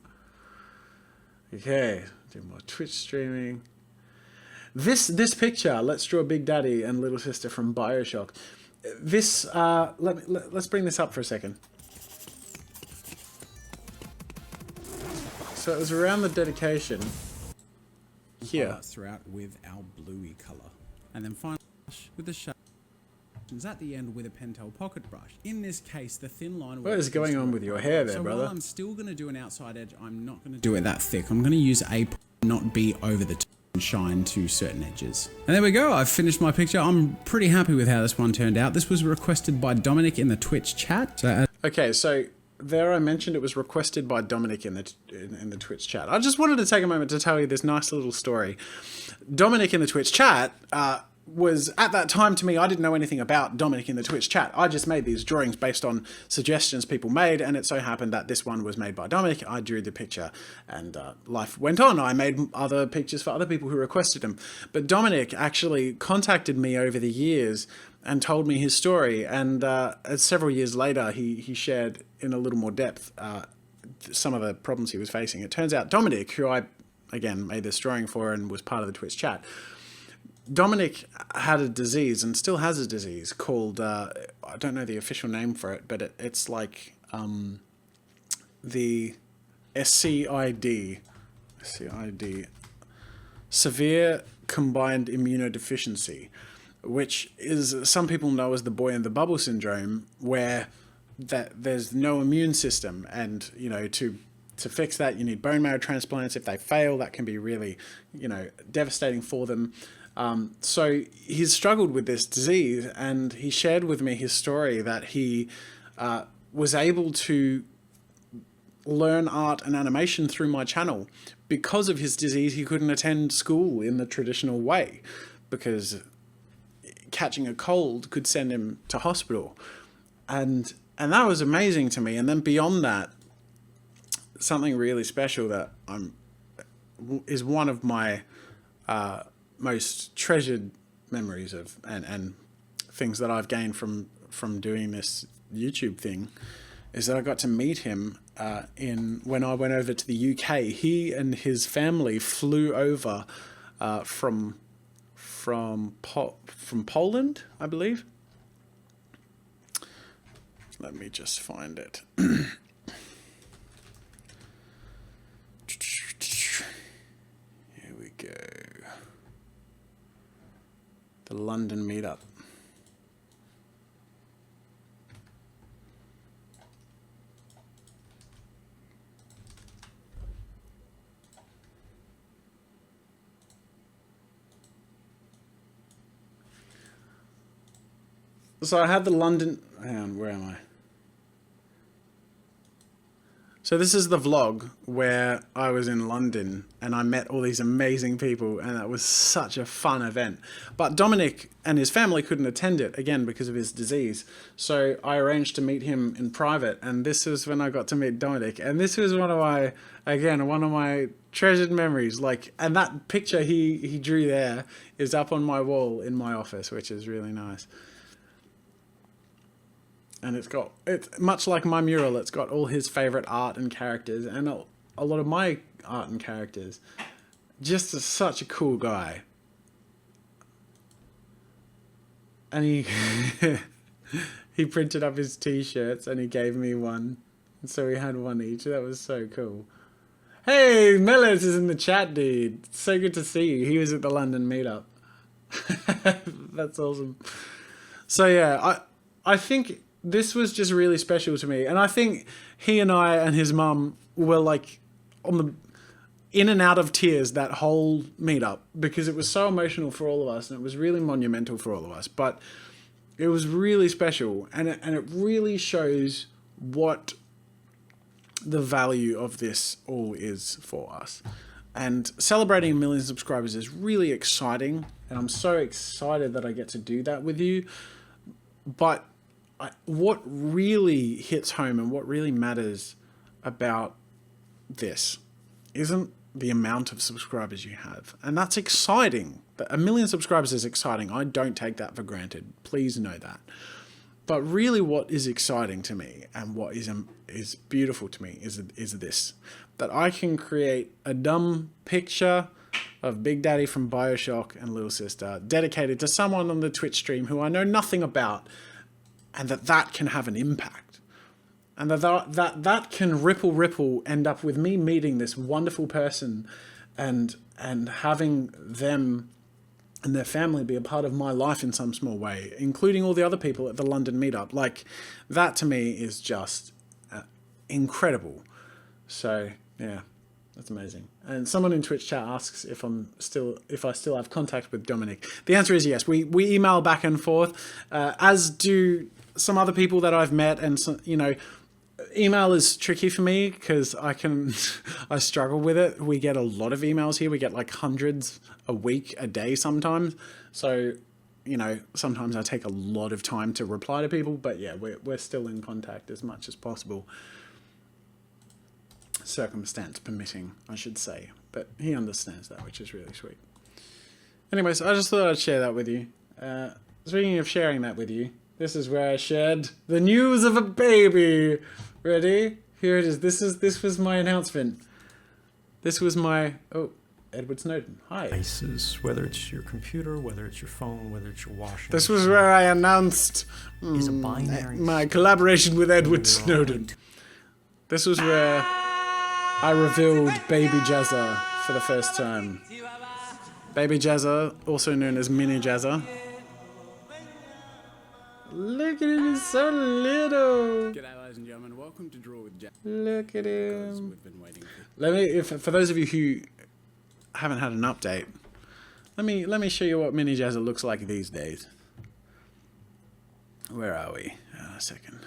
Okay, do more Twitch streaming. This picture, let's draw Big Daddy and Little Sister from BioShock. This, let's bring this up for a second. So it was around the dedication. Here. Throughout with our bluey colour. And then finally with the shades at the end with a Pentel pocket brush. In this case, the thin line... What is going on with your hair there, brother? While I'm still going to do an outside edge, I'm not going to do it that thick. I'm going to use a not be over the top and shine to certain edges. And there we go. I've finished my picture. I'm pretty happy with how this one turned out. This was requested by Dominic in the Twitch chat. Okay, so there I mentioned it was requested by Dominic in the Twitch chat. I just wanted to take a moment to tell you this nice little story. Dominic in the Twitch chat was, at that time to me, I didn't know anything about Dominic in the Twitch chat. I just made these drawings based on suggestions people made, and it so happened that this one was made by Dominic. I drew the picture, and life went on. I made other pictures for other people who requested them. But Dominic actually contacted me over the years and told me his story, and several years later he shared in a little more depth some of the problems he was facing. It turns out Dominic, who I again, made this drawing for and was part of the Twitch chat. Dominic had a disease and still has a disease called, I don't know the official name for it, but it's like the SCID, severe combined immunodeficiency, which is, some people know as the boy in the bubble syndrome, where there's no immune system, and to fix that you need bone marrow transplants. If they fail, that can be really devastating for them. So he's struggled with this disease, and he shared with me his story that he was able to learn art and animation through my channel. Because of his disease, he couldn't attend school in the traditional way, because catching a cold could send him to hospital. And that was amazing to me. And then beyond that, something really special that is one of my most treasured memories of, and things that I've gained from doing this YouTube thing, is that I got to meet him when I went over to the UK. He and his family flew over from Poland, I believe. Let me just find it. Here we go. The London meetup. So I had the London... Hang on, where am I? So this is the vlog where I was in London and I met all these amazing people, and that was such a fun event. But Dominic and his family couldn't attend it, again, because of his disease. So I arranged to meet him in private, and this is when I got to meet Dominic. And this was one of my treasured memories. And that picture he drew there is up on my wall in my office, which is really nice. And it's much like my mural, it's got all his favorite art and characters, and a lot of my art and characters. Just such a cool guy. And he printed up his t-shirts and he gave me one. And so we had one each. That was so cool. Hey, Melis is in the chat, dude. It's so good to see you. He was at the London meetup. That's awesome. So yeah, I think this was just really special to me, and I think he and I and his mum were like in and out of tears that whole meetup, because it was so emotional for all of us, and it was really monumental for all of us. But it was really special, and it really shows what the value of this all is for us. And celebrating 1 million subscribers is really exciting, and I'm so excited that I get to do that with you. But what really hits home and what really matters about this isn't the amount of subscribers you have. And that's exciting. 1 million subscribers is exciting. I don't take that for granted. Please know that. But really what is exciting to me, and what is beautiful to me, is this. That I can create a dumb picture of Big Daddy from BioShock and Little Sister dedicated to someone on the Twitch stream who I know nothing about, and that can have an impact, and that can ripple end up with me meeting this wonderful person, and having them and their family be a part of my life in some small way, including all the other people at the London meetup. Like, that to me is just incredible. So yeah, that's amazing. And someone in Twitch chat asks if I still have contact with Dominic. The answer is yes. We email back and forth, as do some other people that I've met. And so, email is tricky for me because I struggle with it. We get a lot of emails here. We get like hundreds a week, a day sometimes. So, sometimes I take a lot of time to reply to people. But yeah, we're still in contact as much as possible. Circumstance permitting, I should say. But he understands that, which is really sweet. Anyways, I just thought I'd share that with you. Speaking of sharing that with you, this is where I shared the news of a baby. Ready? Here it is. This was my announcement. This was my... Oh, Edward Snowden. Hi. Devices, whether it's your computer, whether it's your phone, whether it's your washing This was where I announced is a binary my collaboration with Edward Snowden. This was where I revealed Baby Jazza for the first time. Baby Jazza, also known as Mini Jazza. Look at him, he's so little. G'day, ladies and gentlemen. Welcome to Draw with Jack. Look at Because him. we've been waiting for... Let me, for those of you who haven't had an update, let me show you what Mini Jazza looks like these days. Where are we? A second.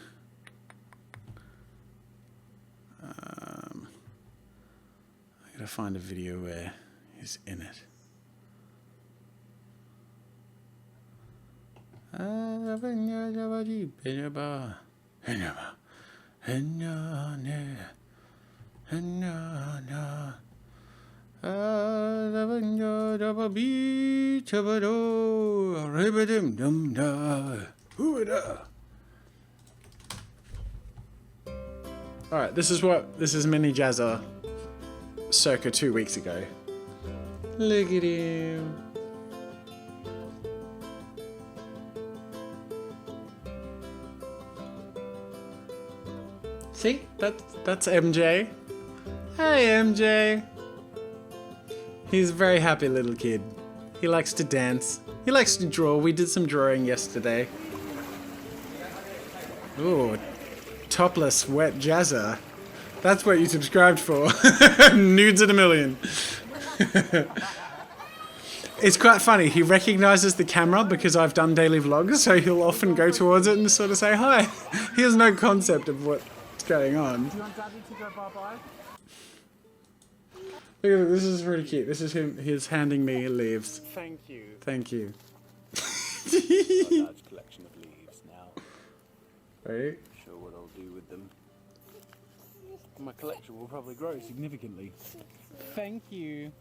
I gotta find a video where he's in it. Alright, this is Mini Jazza circa 2 weeks ago. Look at him. See? That's MJ. Hey MJ. He's a very happy little kid. He likes to dance. He likes to draw. We did some drawing yesterday. Ooh, topless wet Jazza. That's what you subscribed for. Nudes at a million. It's quite funny. He recognizes the camera because I've done daily vlogs, so he'll often go towards it and sort of say hi. He has no concept of what's going on. Do you want Daddy to go bye-bye? Look at this. Is really cute. This is him. He's handing me leaves. Thank you. Thank you. A large collection of leaves now. Right? Sure what I'll do with them. My collection will probably grow significantly. Thank you.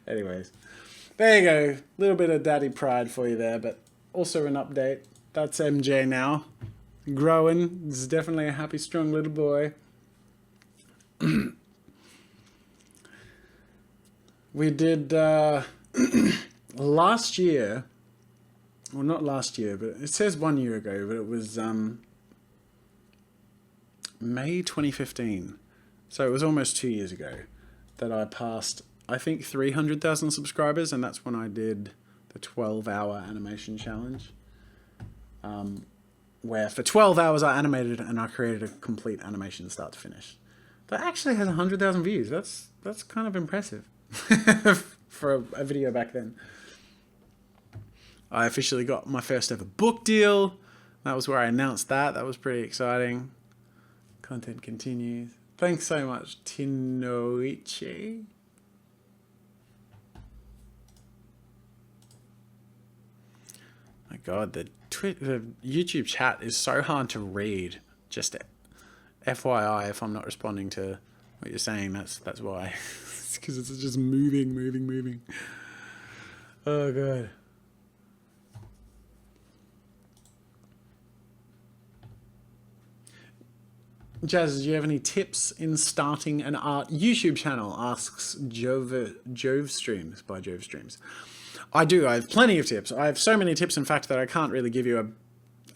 Anyways, there you go. A little bit of daddy pride for you there, but also an update. That's MJ now. Growing. This is definitely a happy, strong little boy. We did last year, well not last year, but it says 1 year ago, but it was May 2015. So it was almost 2 years ago that I passed, I think, 300,000 subscribers, and that's when I did the 12-hour animation challenge. Where for 12 hours I animated and I created a complete animation start to finish. That actually has 100,000 views. That's kind of impressive for a video back then. I officially got my first ever book deal. That was where I announced that. That was pretty exciting. Content continues. Thanks so much, Tinoichi. My God, the YouTube chat is so hard to read. Just FYI, if I'm not responding to what you're saying, that's why. It's because it's just moving. Oh God. Jazz, do you have any tips in starting an art YouTube channel? Asks Jove Streams by Jove Streams. I do. I have plenty of tips. I have so many tips, in fact, that I can't really give you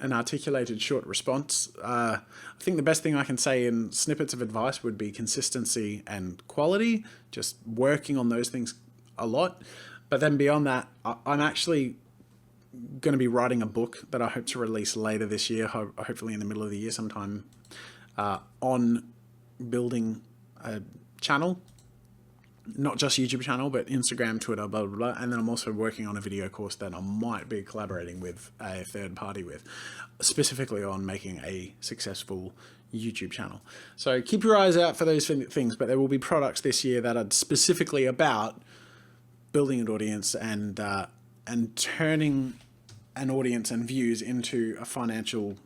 an articulated short response. I think the best thing I can say in snippets of advice would be consistency and quality, just working on those things a lot. But then beyond that, I'm actually going to be writing a book that I hope to release later this year, hopefully in the middle of the year sometime, on building a channel. Not just YouTube channel, but Instagram, Twitter, blah, blah, blah. And then I'm also working on a video course that I might be collaborating with a third party with, specifically on making a successful YouTube channel. So keep your eyes out for those things, but there will be products this year that are specifically about building an audience and turning an audience and views into a financial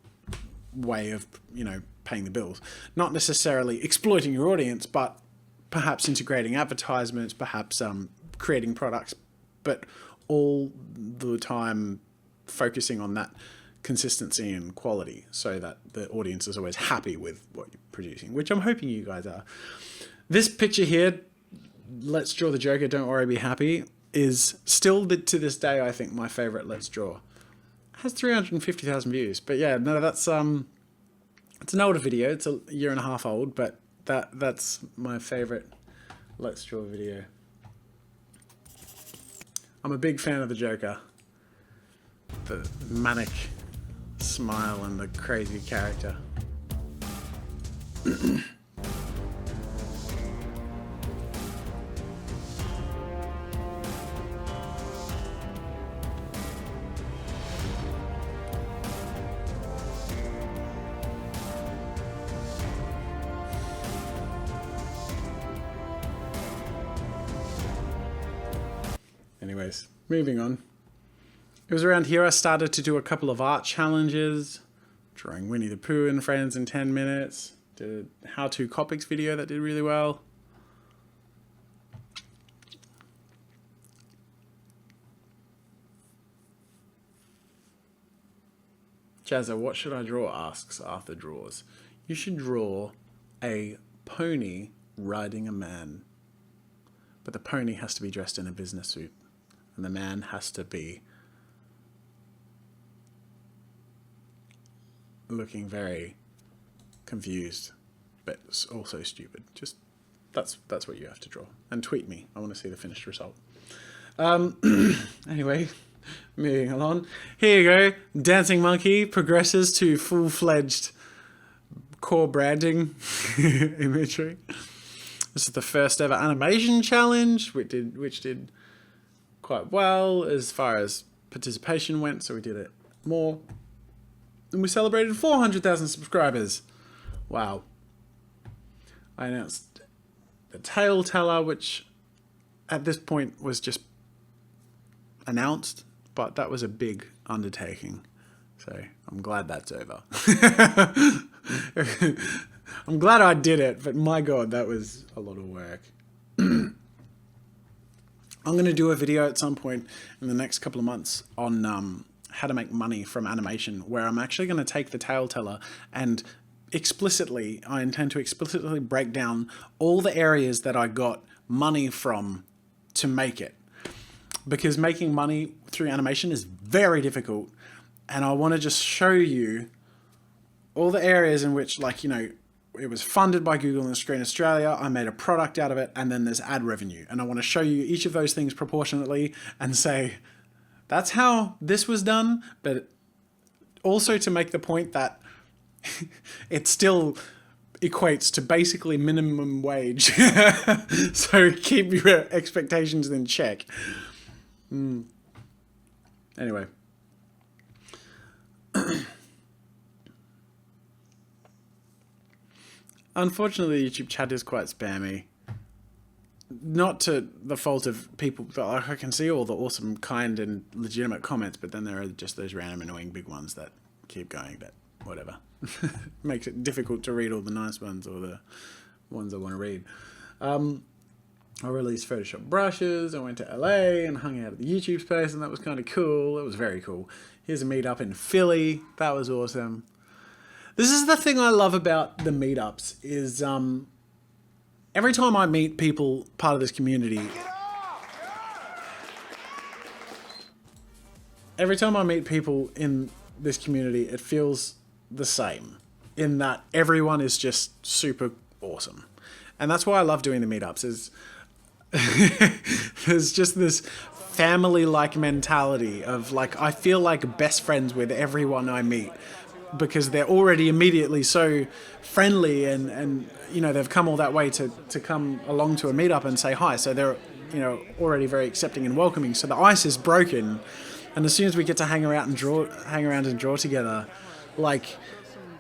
way of, paying the bills. Not necessarily exploiting your audience, but perhaps integrating advertisements, perhaps creating products, but all the time focusing on that consistency and quality so that the audience is always happy with what you're producing, which I'm hoping you guys are. This picture here, Let's Draw the Joker, Don't Worry Be Happy, is still to this day, I think, my favorite Let's Draw. It has 350,000 views. But yeah, no, that's it's an older video. It's a year and a half old, but that's my favorite Let's Draw video. I'm a big fan of the Joker. The manic smile and the crazy character. Anyways, moving on. It was around here I started to do a couple of art challenges, drawing Winnie the Pooh and friends in 10 minutes, did a how-to Copics video that did really well. Jazza, what should I draw? Asks Arthur Draws. You should draw a pony riding a man. But the pony has to be dressed in a business suit. And the man has to be looking very confused, but also stupid. Just that's what you have to draw. And tweet me. I want to see the finished result. Anyway, moving along. Here you go. Dancing Monkey progresses to full-fledged core branding imagery. This is the first ever animation challenge, which did quite well as far as participation went, so we did it more. And we celebrated 400,000 subscribers. Wow. I announced the Tale Teller, which at this point was just announced, but that was a big undertaking. So I'm glad that's over. I'm glad I did it, but my God, that was a lot of work. I'm going to do a video at some point in the next couple of months on how to make money from animation, where I'm actually going to take the Tale Teller and I intend to explicitly break down all the areas that I got money from to make it. Because making money through animation is very difficult, and I want to just show you all the areas in which, like, you know, it was funded by Google and Screen Australia, I made a product out of it, and then there's ad revenue. And I want to show you each of those things proportionately and say, that's how this was done, but also to make the point that it still equates to basically minimum wage. So keep your expectations in check. Anyway. Unfortunately, YouTube chat is quite spammy. Not to the fault of people, like, I can see all the awesome, kind, and legitimate comments, but then there are just those random, annoying big ones that keep going, but whatever. Makes it difficult to read all the nice ones or the ones I want to read. I released Photoshop brushes, I went to LA and hung out at the YouTube space, and that was kind of cool. It was very cool. Here's a meetup in Philly. That was awesome. This is the thing I love about the meetups is every time I meet people part of this community, every time I meet people in this community, it feels the same in that everyone is just super awesome. And that's why I love doing the meetups is there's just this family-like mentality of, like, I feel like best friends with everyone I meet, because they're already immediately so friendly and you know, they've come all that way to come along to a meetup and say hi. So they're, you know, already very accepting and welcoming. So the ice is broken. And as soon as we get to hang around and draw together, like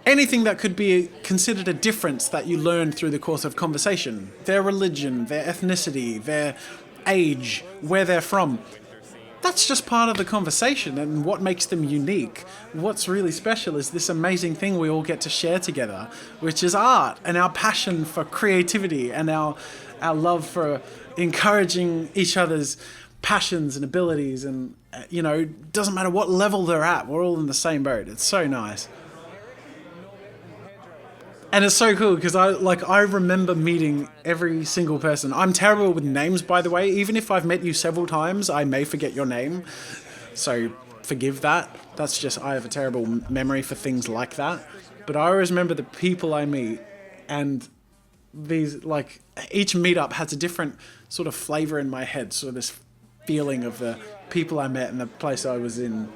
anything that could be considered a difference that you learn through the course of conversation, their religion, their ethnicity, their age, where they're from, that's just part of the conversation and what makes them unique. What's really special is this amazing thing we all get to share together, which is art and our passion for creativity and our love for encouraging each other's passions and abilities. And, you know, doesn't matter what level they're at, we're all in the same boat. It's so nice. And it's so cool because I remember meeting every single person. I'm terrible with names, by the way. Even if I've met you several times, I may forget your name. So forgive that. That's just, I have a terrible memory for things like that. But I always remember the people I meet, and these, like, each meetup has a different sort of flavor in my head. Sort of this feeling of the people I met and the place I was in.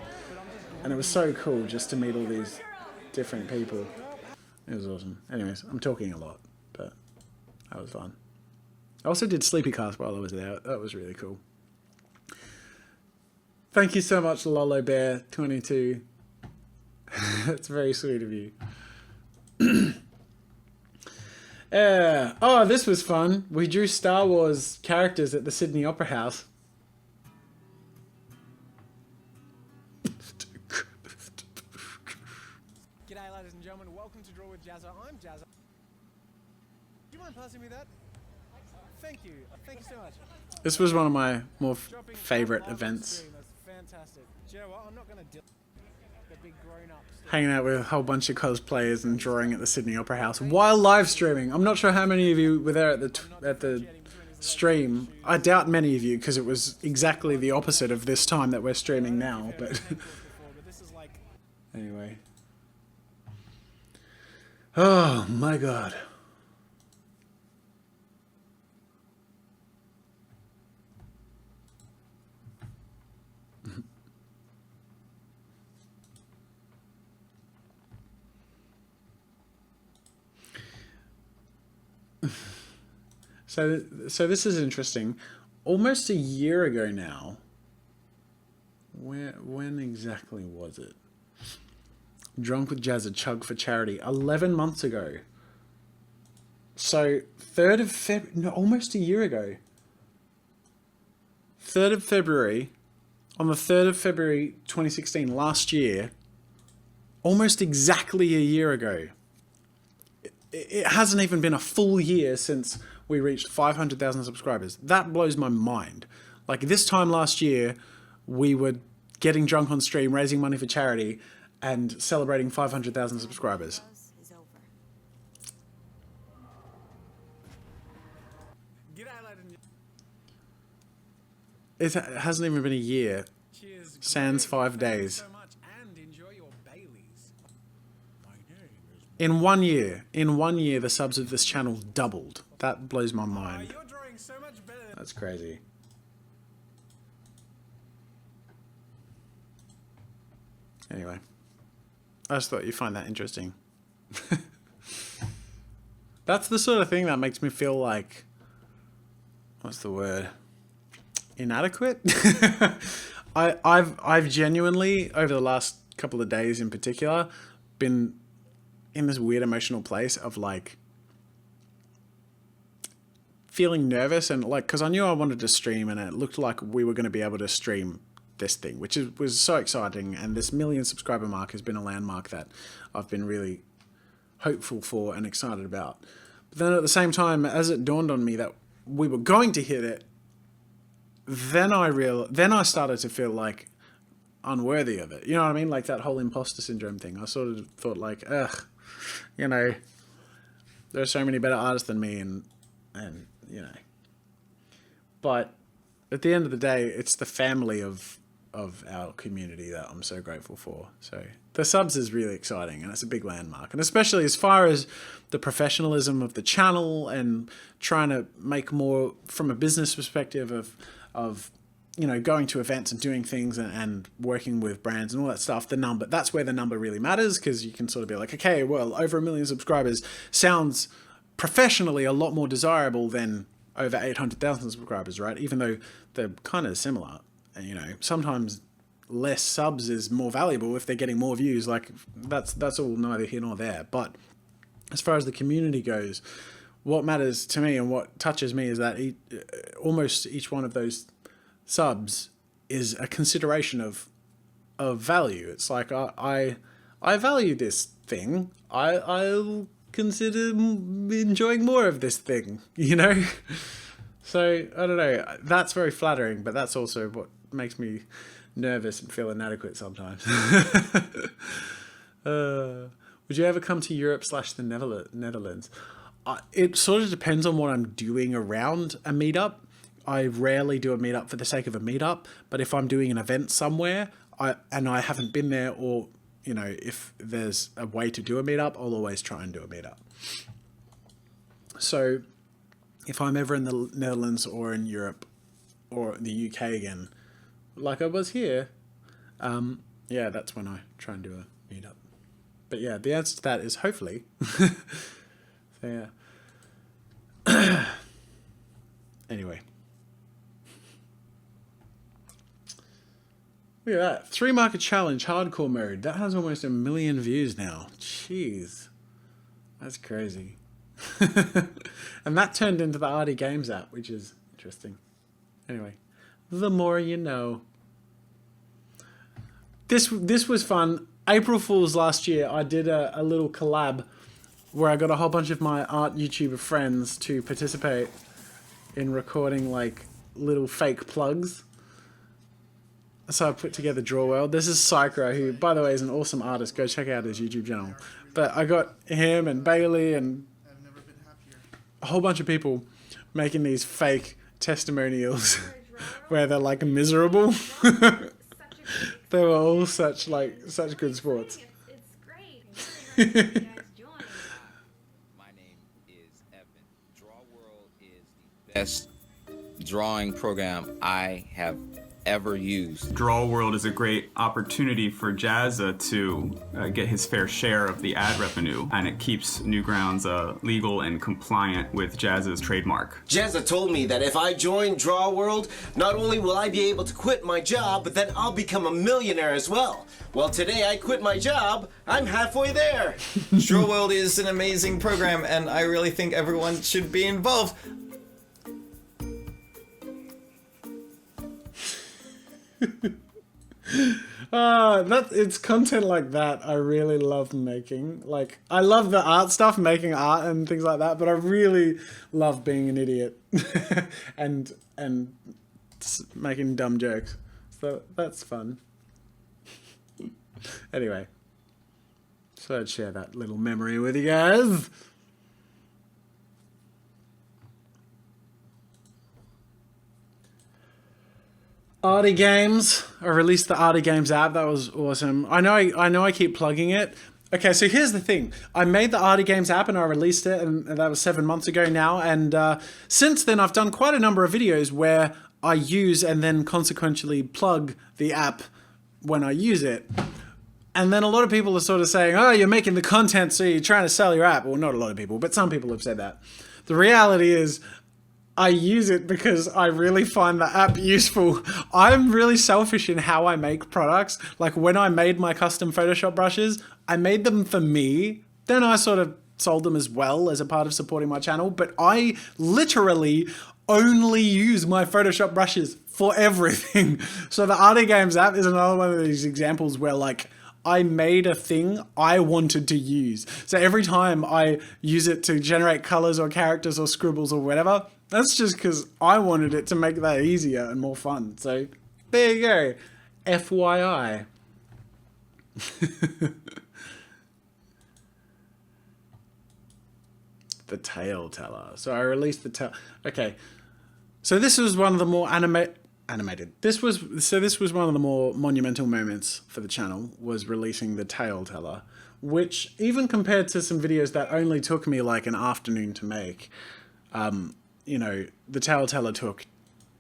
And it was so cool just to meet all these different people. It was awesome. Anyways, I'm talking a lot, but that was fun. I also did Sleepycast while I was there. That was really cool. Thank you so much, Lolo Bear 22. That's very sweet of you. Oh, this was fun. We drew Star Wars characters at the Sydney Opera House. G'day, ladies and gentlemen. Welcome to Draw with Jazza. I'm Jazza. Do you mind passing me that? Thank you. Thank you so much. This was one of my more favorite events. That's fantastic. Do you know what? I'm not going to deal with the big grown-ups. Hanging out with a whole bunch of cosplayers and drawing at the Sydney Opera House while live streaming. I'm not sure how many of you were there at the stream. I doubt many of you, because it was exactly the opposite of this time that we're streaming now. But anyway. Oh my god. So this is interesting. Almost a year ago now. When exactly was it? Drunk with Jazz, a chug for charity. 11 months ago. So 3rd of February, no, almost a year ago. 3rd of February, on the 3rd of February 2016, last year, almost exactly a year ago. It hasn't even been a full year since we reached 500,000 subscribers. That blows my mind. Like, this time last year, we were getting drunk on stream, raising money for charity, and celebrating 500,000 subscribers. It hasn't even been a year. Sans 5 days. In 1 year, the subs of this channel doubled. That blows my mind. That's crazy. Anyway, I just thought you'd find that interesting. That's the sort of thing that makes me feel like, what's the word? Inadequate? I've genuinely, over the last couple of days in particular, been in this weird emotional place of like feeling nervous, and like, because I knew I wanted to stream and it looked like we were going to be able to stream this thing, which was so exciting, and this 1 million subscriber mark has been a landmark that I've been really hopeful for and excited about. But then at the same time, as it dawned on me that we were going to hit it, then I started to feel like unworthy of it. You know what I mean? Like that whole imposter syndrome thing. I sort of thought like, ugh, you know, there are so many better artists than me, and you know. But at the end of the day, it's the family of our community that I'm so grateful for. So the subs is really exciting, and it's a big landmark. And especially as far as the professionalism of the channel and trying to make more from a business perspective of you know, going to events and doing things and working with brands and all that stuff, that's where the number really matters, because you can sort of be like, okay, well, over 1 million subscribers sounds professionally a lot more desirable than over 800,000 subscribers, right? Even though they're kind of similar. And, you know, sometimes less subs is more valuable if they're getting more views. Like, that's all neither here nor there. But as far as the community goes, what matters to me and what touches me is that almost each one of those subs is a consideration of value. It's like, I value this thing. I'll consider enjoying more of this thing, you know? So, I don't know. That's very flattering, but that's also what makes me nervous and feel inadequate sometimes. Would you ever come to Europe / the Netherlands? It sort of depends on what I'm doing around a meetup. I rarely do a meetup for the sake of a meetup, but if I'm doing an event somewhere and I haven't been there, or you know, if there's a way to do a meetup, I'll always try and do a meetup. So if I'm ever in the Netherlands or in Europe or the UK again, like I was here, yeah, that's when I try and do a meetup. But yeah, the answer to that is hopefully. So yeah. Anyway. Look at that. 3 market challenge, hardcore mode. That has almost 1 million views now. Jeez. That's crazy. And that turned into the Arty Games app, which is interesting. Anyway. The more you know. This was fun. April Fool's last year, I did a little collab where I got a whole bunch of my art YouTuber friends to participate in recording like little fake plugs. So I put together Draw World. This is Psychro, who, by the way, is an awesome artist. Go check out his YouTube channel. But I got him and Bailey and a whole bunch of people making these fake testimonials where they're like miserable. They were all such good sports. It's great. My name is Evan. Draw World is the best drawing program I have ever used. Draw World is a great opportunity for Jazza to get his fair share of the ad revenue, and it keeps Newgrounds legal and compliant with Jazza's trademark. Jazza told me that if I join Draw World, not only will I be able to quit my job, but then I'll become a millionaire as well. Well, today I quit my job. I'm halfway there. Draw World is an amazing program, and I really think everyone should be involved. It's content like that I really love making. Like, I love the art stuff, making art and things like that, but I really love being an idiot and making dumb jokes. So that's fun. Anyway, so I'd share that little memory with you guys. Arty Games. I released the Arty Games app. That was awesome. I know I keep plugging it. Okay, so here's the thing. I made the Arty Games app and I released it, and that was 7 months ago now. And since then, I've done quite a number of videos where I use and then consequentially plug the app when I use it. And then a lot of people are sort of saying, oh, you're making the content, so you're trying to sell your app. Well, not a lot of people, but some people have said that. The reality is, I use it because I really find the app useful. I'm really selfish in how I make products. Like when I made my custom Photoshop brushes, I made them for me. Then I sort of sold them as well as a part of supporting my channel. But I literally only use my Photoshop brushes for everything. So the Arty Games app is another one of these examples where like I made a thing I wanted to use. So every time I use it to generate colors or characters or scribbles or whatever, that's just because I wanted it to make that easier and more fun. So there you go. FYI. The Tale Teller. So I released the Tale. Okay. So this was one of the more animated. This was one of the more monumental moments for the channel, was releasing the Tale Teller, which even compared to some videos that only took me like an afternoon to make, you know, the Tale Teller took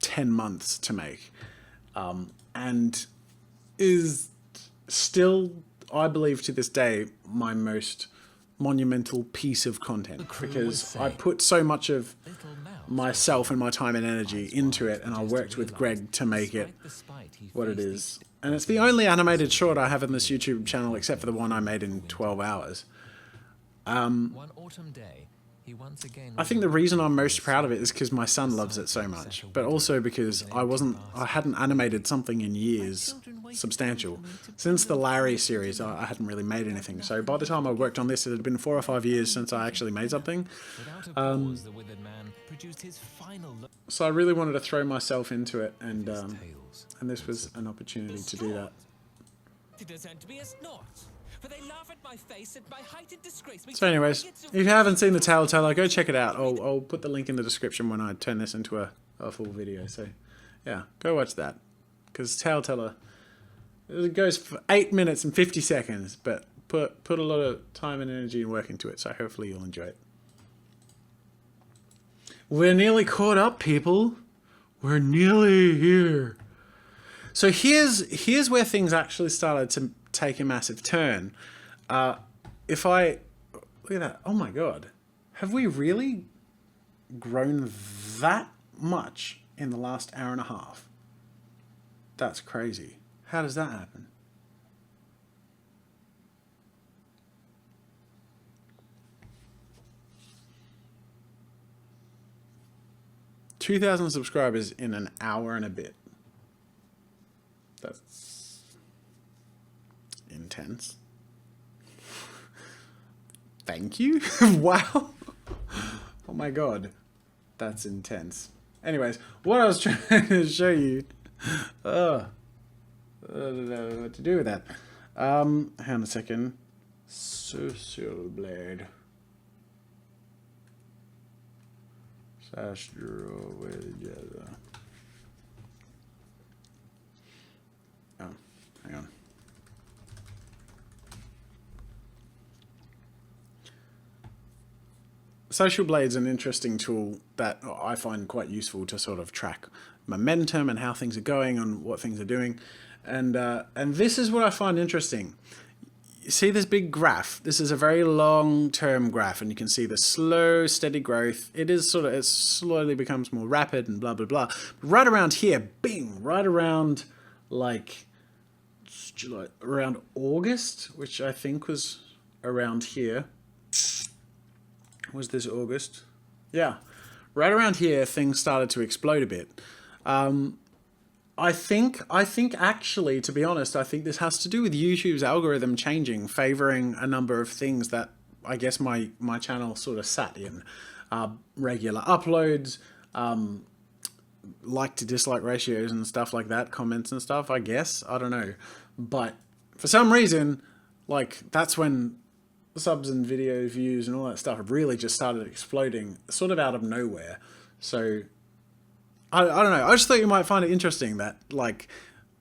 10 months to make, and is still, I believe to this day, my most monumental piece of content, because I put so much of myself and my time and energy into it, and I worked with Greg to make it what it is. And it's the only animated short I have in this YouTube channel, except for the one I made in 12 hours. One autumn day, I think the reason I'm most proud of it is because my son loves it so much, but also because I hadn't animated something in years, substantial. Since the Larry series, I hadn't really made anything. So by the time I worked on this, it had been 4 or 5 years since I actually made something. So I really wanted to throw myself into it, and this was an opportunity to do that. So anyways, if you haven't seen the Telltale, go check it out. I'll put the link in the description when I turn this into a full video. So yeah, go watch that. Because Telltale, it goes for 8 minutes and 50 seconds, but put a lot of time and energy and work into it. So hopefully you'll enjoy it. We're nearly caught up, people. We're nearly here. So here's where things actually started to take a massive turn. If I look at that, oh my god, have we really grown that much in the last hour and a half? That's crazy. How does that happen? $2,000 subscribers in an hour and a bit. That's intense. Thank you. Wow. Oh my god. That's intense. Anyways, what I was trying to show you. I don't know what to do with that. Hang on a second. Social blade. / draw with JAZZA. Oh, hang on. Social Blade's an interesting tool that I find quite useful to sort of track momentum and how things are going and what things are doing. And this is what I find interesting. You see this big graph? This is a very long-term graph, and you can see the slow, steady growth. It slowly becomes more rapid and blah, blah, blah. Right around here, bing, right around like July, around August, which I think was around here. Was this August? Yeah. Right around here, things started to explode a bit. I think actually, to be honest, I think this has to do with YouTube's algorithm changing, favoring a number of things that I guess my channel sort of sat in. Regular uploads, like to dislike ratios and stuff like that, comments and stuff, I guess. I don't know. But for some reason, like, that's when subs and video views and all that stuff really just started exploding sort of out of nowhere. So I don't know. I just thought you might find it interesting that, like,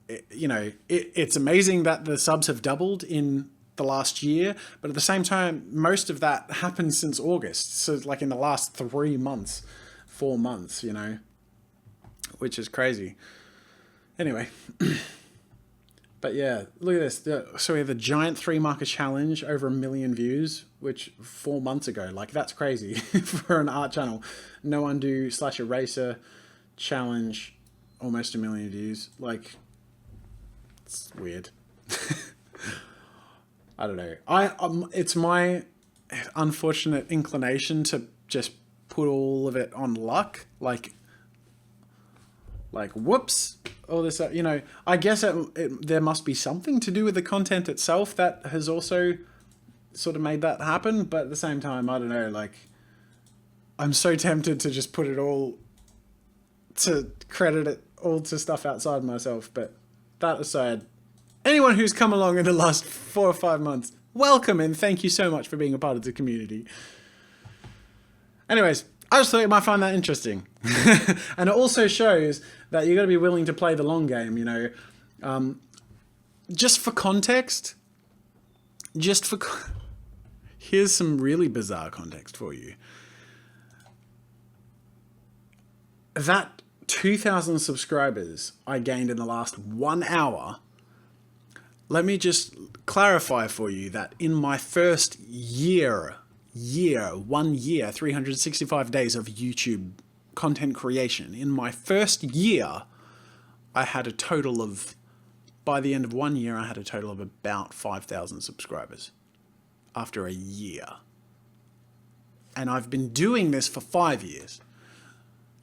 it's amazing that the subs have doubled in the last year, but at the same time, most of that happened since August. So like in the last 4 months, which is crazy. Anyway. But yeah, look at this. So we have the giant 3-marker challenge, over 1 million views, which 4 months ago, like, that's crazy for an art channel. No undo / eraser challenge, almost 1 million views. Like, it's weird. I don't know. It's my unfortunate inclination to just put all of it on luck. Like whoops, all this, I guess there must be something to do with the content itself that has also sort of made that happen. But at the same time, I don't know, like, I'm so tempted to just put it all, to credit it all to stuff outside myself. But that aside, anyone who's come along in the last 4 or 5 months, welcome and thank you so much for being a part of the community. Anyways, I just thought you might find that interesting. And it also shows that you got to be willing to play the long game, just for context, here's some really bizarre context for you. That 2,000 subscribers I gained in the last 1 hour, let me just clarify for you that in my first 1 year, 365 days of YouTube content creation, in my first year, I had a total of, by the end of 1 year, I had a total of about 5,000 subscribers after a year. And I've been doing this for 5 years.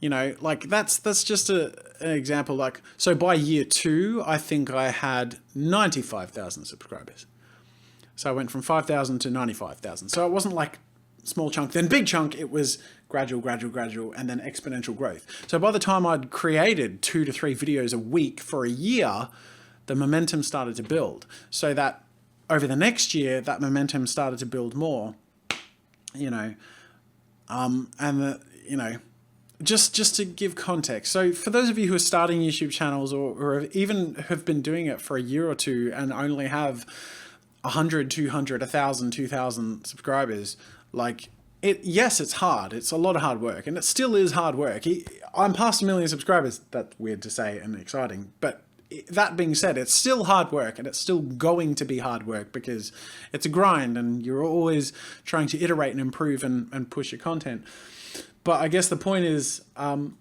Like, that's just an example. Like, so by year 2, I think I had 95,000 subscribers. So I went from 5,000 to 95,000. So it wasn't like small chunk, then big chunk. It was gradual, and then exponential growth. So by the time I'd created 2 to 3 videos a week for a year, the momentum started to build. So that over the next year, that momentum started to build more, you know, just to give context. So for those of you who are starting YouTube channels or even have been doing it for a year or two and only have 100, 200, 1,000, 2,000 subscribers, like, yes, it's hard. It's a lot of hard work, and it still is hard work. I'm past 1 million subscribers. That's weird to say and exciting, but that being said, it's still hard work, and it's still going to be hard work because it's a grind, and you're always trying to iterate and improve and push your content. But I guess the point is,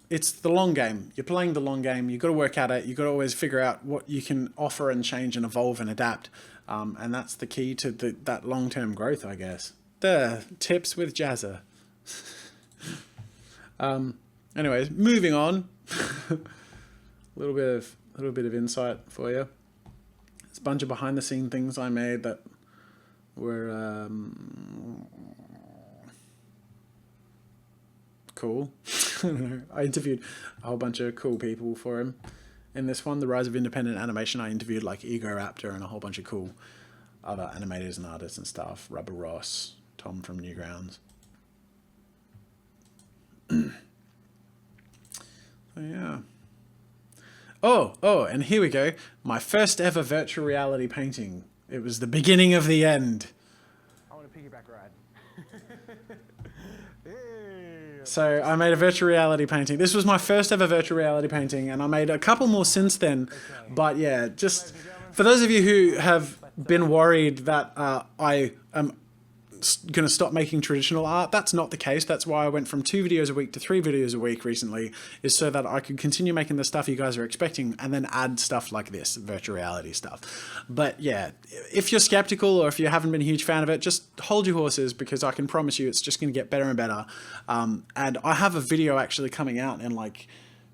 it's the long game. You're playing the long game. You've got to work at it. You've got to always figure out what you can offer and change and evolve and adapt. And that's the key to that long-term growth, I guess. The tips with Jazza. Anyways, moving on. a little bit of insight for you. There's a bunch of behind-the-scene things I made that were cool. I don't know. I interviewed a whole bunch of cool people for him. In this one, The Rise of Independent Animation, I interviewed like Egoraptor and a whole bunch of cool other animators and artists and stuff. Rubber Ross, Tom from Newgrounds. So yeah. Oh, and here we go. My first ever virtual reality painting. It was the beginning of the end. I want a piggyback ride. So I made a virtual reality painting. This was my first ever virtual reality painting, and I made a couple more since then. But yeah, just for those of you who have been worried that I am going to stop making traditional art, that's not the case. That's why I went from 2 videos a week to 3 videos a week recently, is so that I could continue making the stuff you guys are expecting and then add stuff like this, virtual reality stuff. But yeah, if you're skeptical or if you haven't been a huge fan of it, just hold your horses, because I can promise you it's just going to get better and better. And I have a video actually coming out in like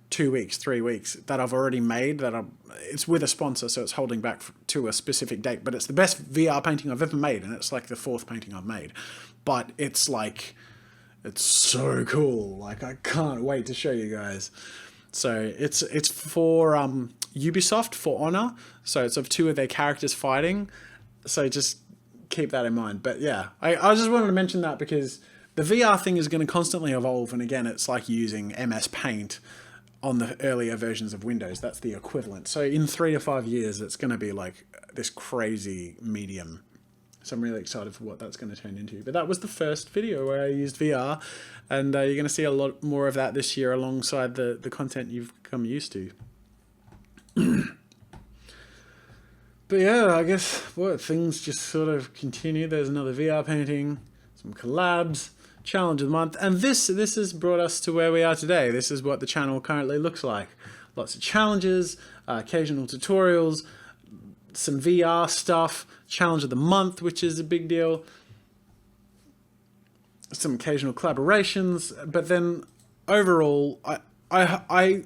2 weeks, 3 weeks that I've already made, it's with a sponsor, so it's holding back to a specific date, but it's the best VR painting I've ever made, and it's like the 4th painting I've made. But it's like, it's so cool. Like, I can't wait to show you guys. So it's for Ubisoft, For Honor. So it's of 2 of their characters fighting. So just keep that in mind. But yeah, I just wanted to mention that because the VR thing is going to constantly evolve. And again, it's like using MS Paint on the earlier versions of Windows. That's the equivalent. So in 3 to 5 years, it's going to be like this crazy medium. So I'm really excited for what that's going to turn into. But that was the first video where I used VR, and you're going to see a lot more of that this year alongside the content you've come used to. But yeah, I guess things just sort of continue. There's another VR painting, some collabs, challenge of the month, and this has brought us to where we are today. This is what the channel currently looks like. Lots of challenges, occasional tutorials, some VR stuff, challenge of the month, which is a big deal, some occasional collaborations, but then overall, I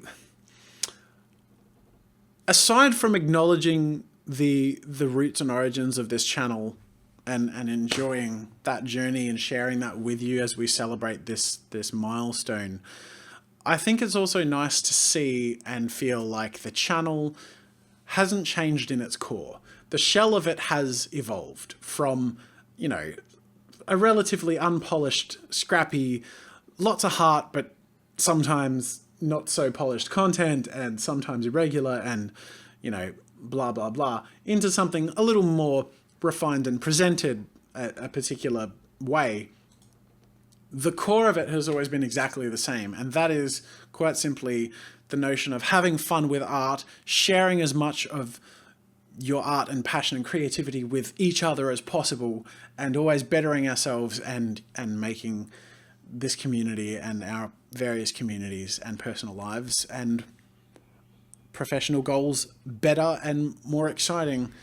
aside from acknowledging the roots and origins of this channel and enjoying that journey and sharing that with you as we celebrate this milestone, I think it's also nice to see and feel like the channel hasn't changed in its core. The shell of it has evolved from, you know, a relatively unpolished, scrappy, lots of heart, but sometimes not so polished content and sometimes irregular and, you know, blah, blah, blah, into something a little more refined and presented a particular way. The core of it has always been exactly the same, and that is quite simply the notion of having fun with art, sharing as much of your art and passion and creativity with each other as possible, and always bettering ourselves and making this community and our various communities and personal lives and professional goals better and more exciting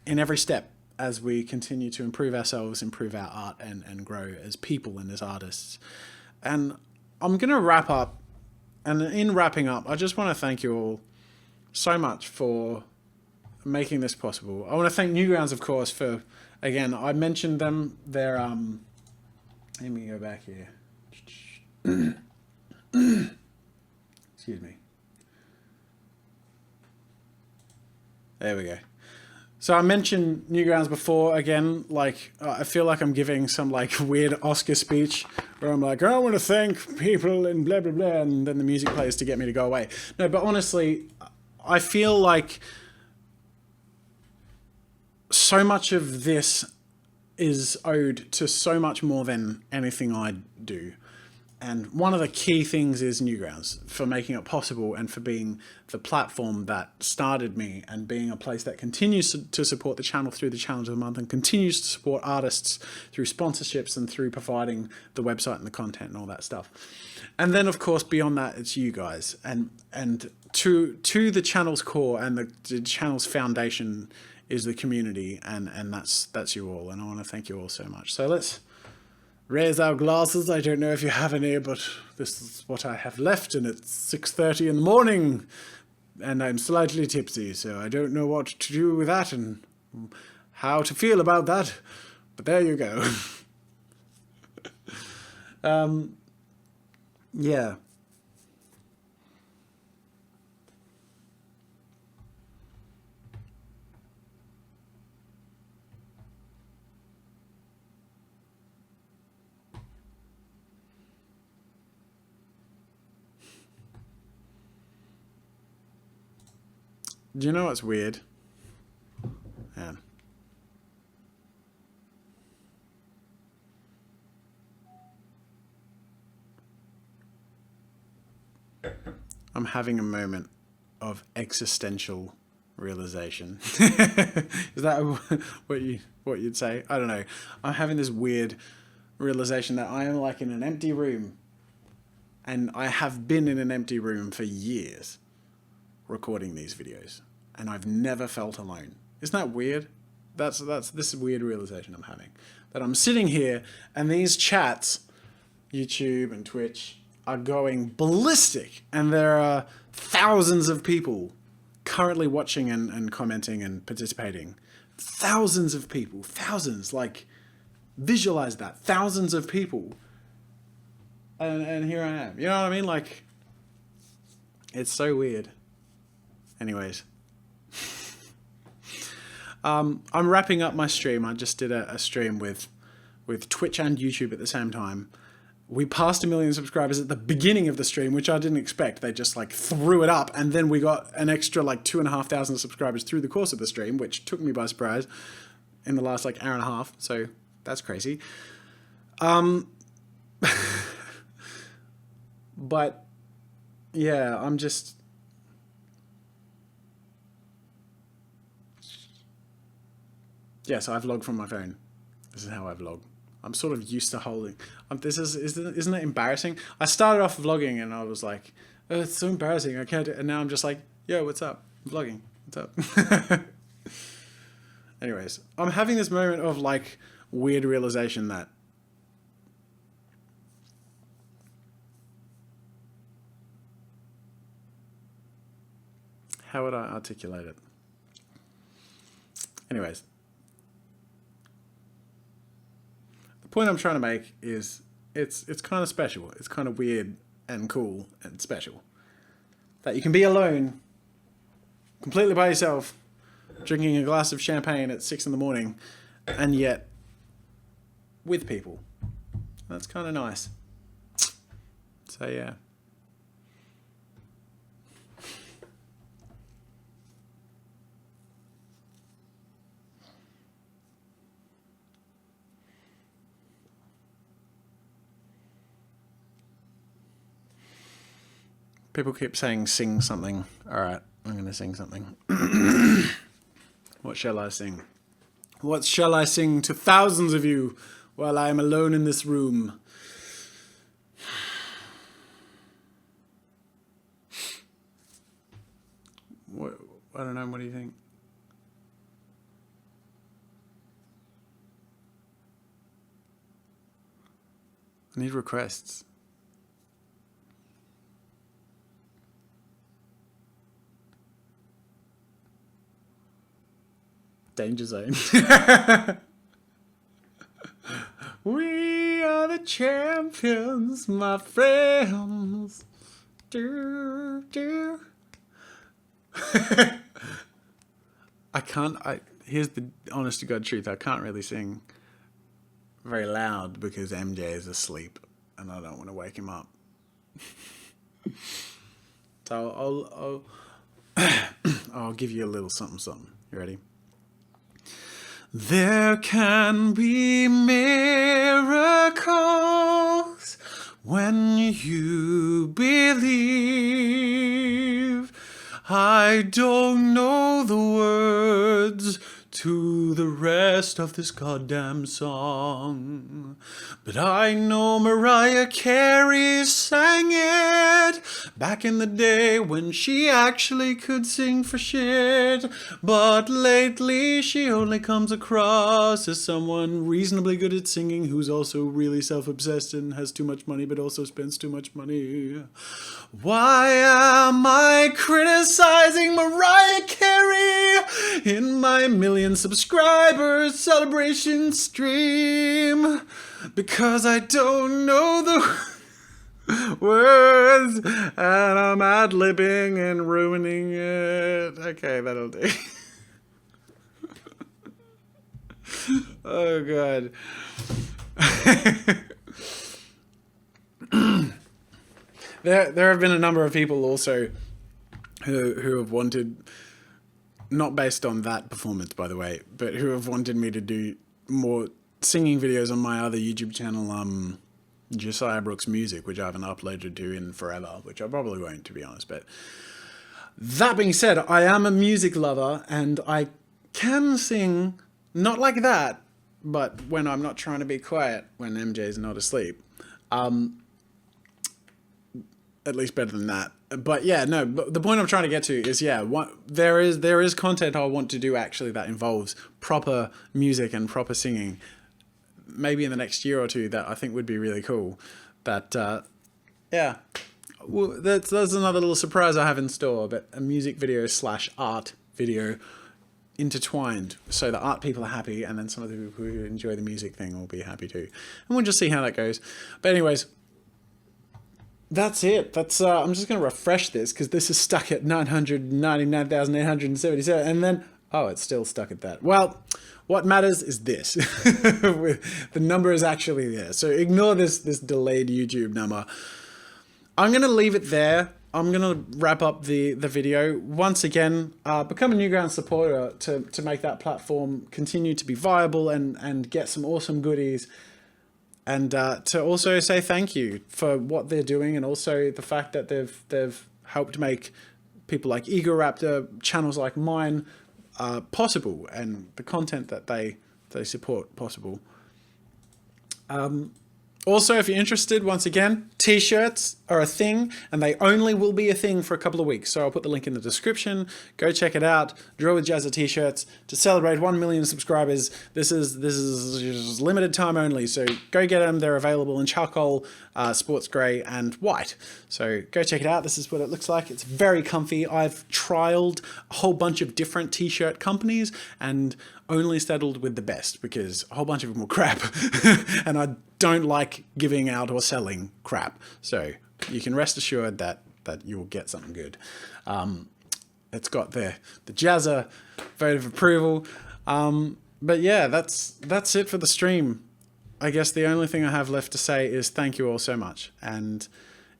in every step as we continue to improve ourselves, improve our art, and grow as people and as artists. And I'm going to wrap up. And in wrapping up, I just want to thank you all so much for making this possible. I want to thank Newgrounds, of course, for, again, I mentioned them. They're, let me go back here. Excuse me. There we go. So I mentioned Newgrounds before. Again, like I feel like I'm giving some like weird Oscar speech where I'm like, I want to thank people and blah blah blah, and then the music plays to get me to go away. No, but honestly, I feel like so much of this is owed to so much more than anything I do. And one of the key things is Newgrounds for making it possible and for being the platform that started me and being a place that continues to support the channel through the Challenge of the Month and continues to support artists through sponsorships and through providing the website and the content and all that stuff. And then, of course, beyond that, it's you guys. And to the channel's core and the channel's foundation is the community, and that's you all. And I want to thank you all so much. So let's raise our glasses. I don't know if you have any, but this is what I have left, and it's 6:30 in the morning, and I'm slightly tipsy, so I don't know what to do with that and how to feel about that, but there you go. Yeah. Do you know what's weird? Man. I'm having a moment of existential realization. Is that what you'd say? I don't know. I'm having this weird realization that I am like in an empty room, and I have been in an empty room for years recording these videos, and I've never felt alone. Isn't that weird? This is a weird realization I'm having, that I'm sitting here and these chats, YouTube and Twitch, are going ballistic, and there are thousands of people currently watching and commenting and participating. Thousands of people, thousands, like visualize that, thousands of people, and here I am. You know what I mean? Like, it's so weird. Anyways, I'm wrapping up my stream. I just did a stream with Twitch and YouTube at the same time. We passed 1 million subscribers at the beginning of the stream, which I didn't expect. They just like threw it up, and then we got an extra like 2,500 subscribers through the course of the stream, which took me by surprise in the last like hour and a half. So that's crazy. But yeah, I'm just. Yeah, so I vlog from my phone. This is how I vlog. I'm sort of used to holding. Isn't it embarrassing? I started off vlogging and I was like, oh, it's so embarrassing. I can't do it. And now I'm just like, yo, what's up? I'm vlogging. What's up? Anyways, I'm having this moment of like weird realization that how would I articulate it? Anyways. Point I'm trying to make is it's kind of special. It's kind of weird and cool and special that you can be alone, completely by yourself, drinking a glass of champagne at 6 in the morning, and yet with people. That's kind of nice. So yeah. People keep saying sing something. Alright, I'm going to sing something. What shall I sing? What shall I sing to thousands of you while I am alone in this room? I don't know, what do you think? I need requests. Danger zone. We are the champions, my friends. here's the honest to God truth. I can't really sing very loud because MJ is asleep and I don't want to wake him up. So I'll give you a little something. You ready? There can be miracles when you believe. I don't know the words to the rest of this goddamn song, but I know Mariah Carey sang it back in the day when she actually could sing for shit, but lately she only comes across as someone reasonably good at singing who's also really self-obsessed and has too much money but also spends too much money. Why am I criticizing Mariah Carey in my million subscribers celebration stream? Because I don't know the words and I'm ad-libbing and ruining it. Okay, that'll do. Oh god. There have been a number of people also who have wanted, not based on that performance by the way, but who have wanted me to do more singing videos on my other YouTube channel, JAZZA'S Music, which I haven't uploaded to in forever, which I probably won't, to be honest. But that being said, I am a music lover and I can sing, not like that, but when I'm not trying to be quiet, when MJ's not asleep. At least better than that. But yeah, no, but the point I'm trying to get to is, yeah, there is content I want to do actually that involves proper music and proper singing. Maybe in the next year or two that I think would be really cool. That, yeah, well, that's another little surprise I have in store, but a music video / art video intertwined so the art people are happy and then some of the people who enjoy the music thing will be happy too. And we'll just see how that goes. But anyways, that's it. That's I'm just going to refresh this because this is stuck at 999,877 and then, oh, it's still stuck at that. Well, what matters is this. The number is actually there. So ignore this delayed YouTube number. I'm going to leave it there. I'm going to wrap up the video. Once again, become a Newgrounds supporter to make that platform continue to be viable and get some awesome goodies. And to also say thank you for what they're doing, and also the fact that they've helped make people like Egoraptor, channels like mine, possible, and the content that they support possible. Also, if you're interested, once again, t-shirts are a thing, and they only will be a thing for a couple of weeks. So I'll put the link in the description. Go check it out. Draw with Jazza t-shirts to celebrate 1 million subscribers. This is limited time only, so go get them. They're available in charcoal, sports grey, and white. So go check it out. This is what it looks like. It's very comfy. I've trialed a whole bunch of different t-shirt companies and only settled with the best because a whole bunch of them were crap, and I don't like giving out or selling crap. So you can rest assured that you will get something good. It's got the Jazza vote of approval. But yeah, that's it for the stream. I guess the only thing I have left to say is thank you all so much. And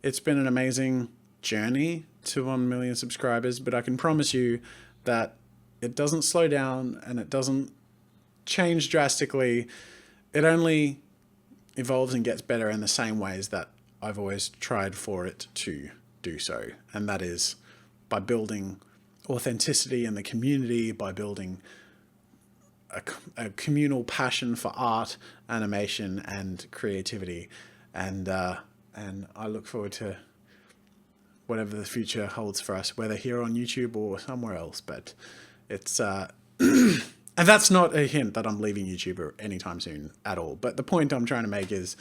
it's been an amazing journey to 1 million subscribers, but I can promise you that it doesn't slow down and it doesn't change drastically. It only evolves and gets better in the same ways that I've always tried for it to do so. And that is by building authenticity in the community, by building a communal passion for art, animation, and creativity. And I look forward to whatever the future holds for us, whether here on YouTube or somewhere else. But it's and that's not a hint that I'm leaving YouTube anytime soon at all. But the point I'm trying to make is,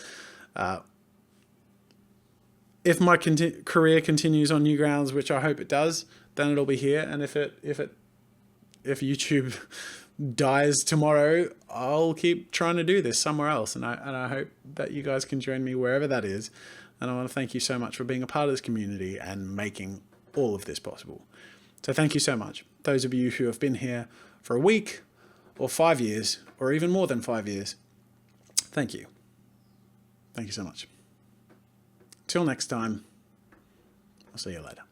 if my career continues on Newgrounds, which I hope it does, then it'll be here. And if YouTube dies tomorrow, I'll keep trying to do this somewhere else. And I hope that you guys can join me wherever that is. And I want to thank you so much for being a part of this community and making all of this possible. So thank you so much. Those of you who have been here for a week, or 5 years, or even more than 5 years, thank you. Thank you so much. Till next time, I'll see you later.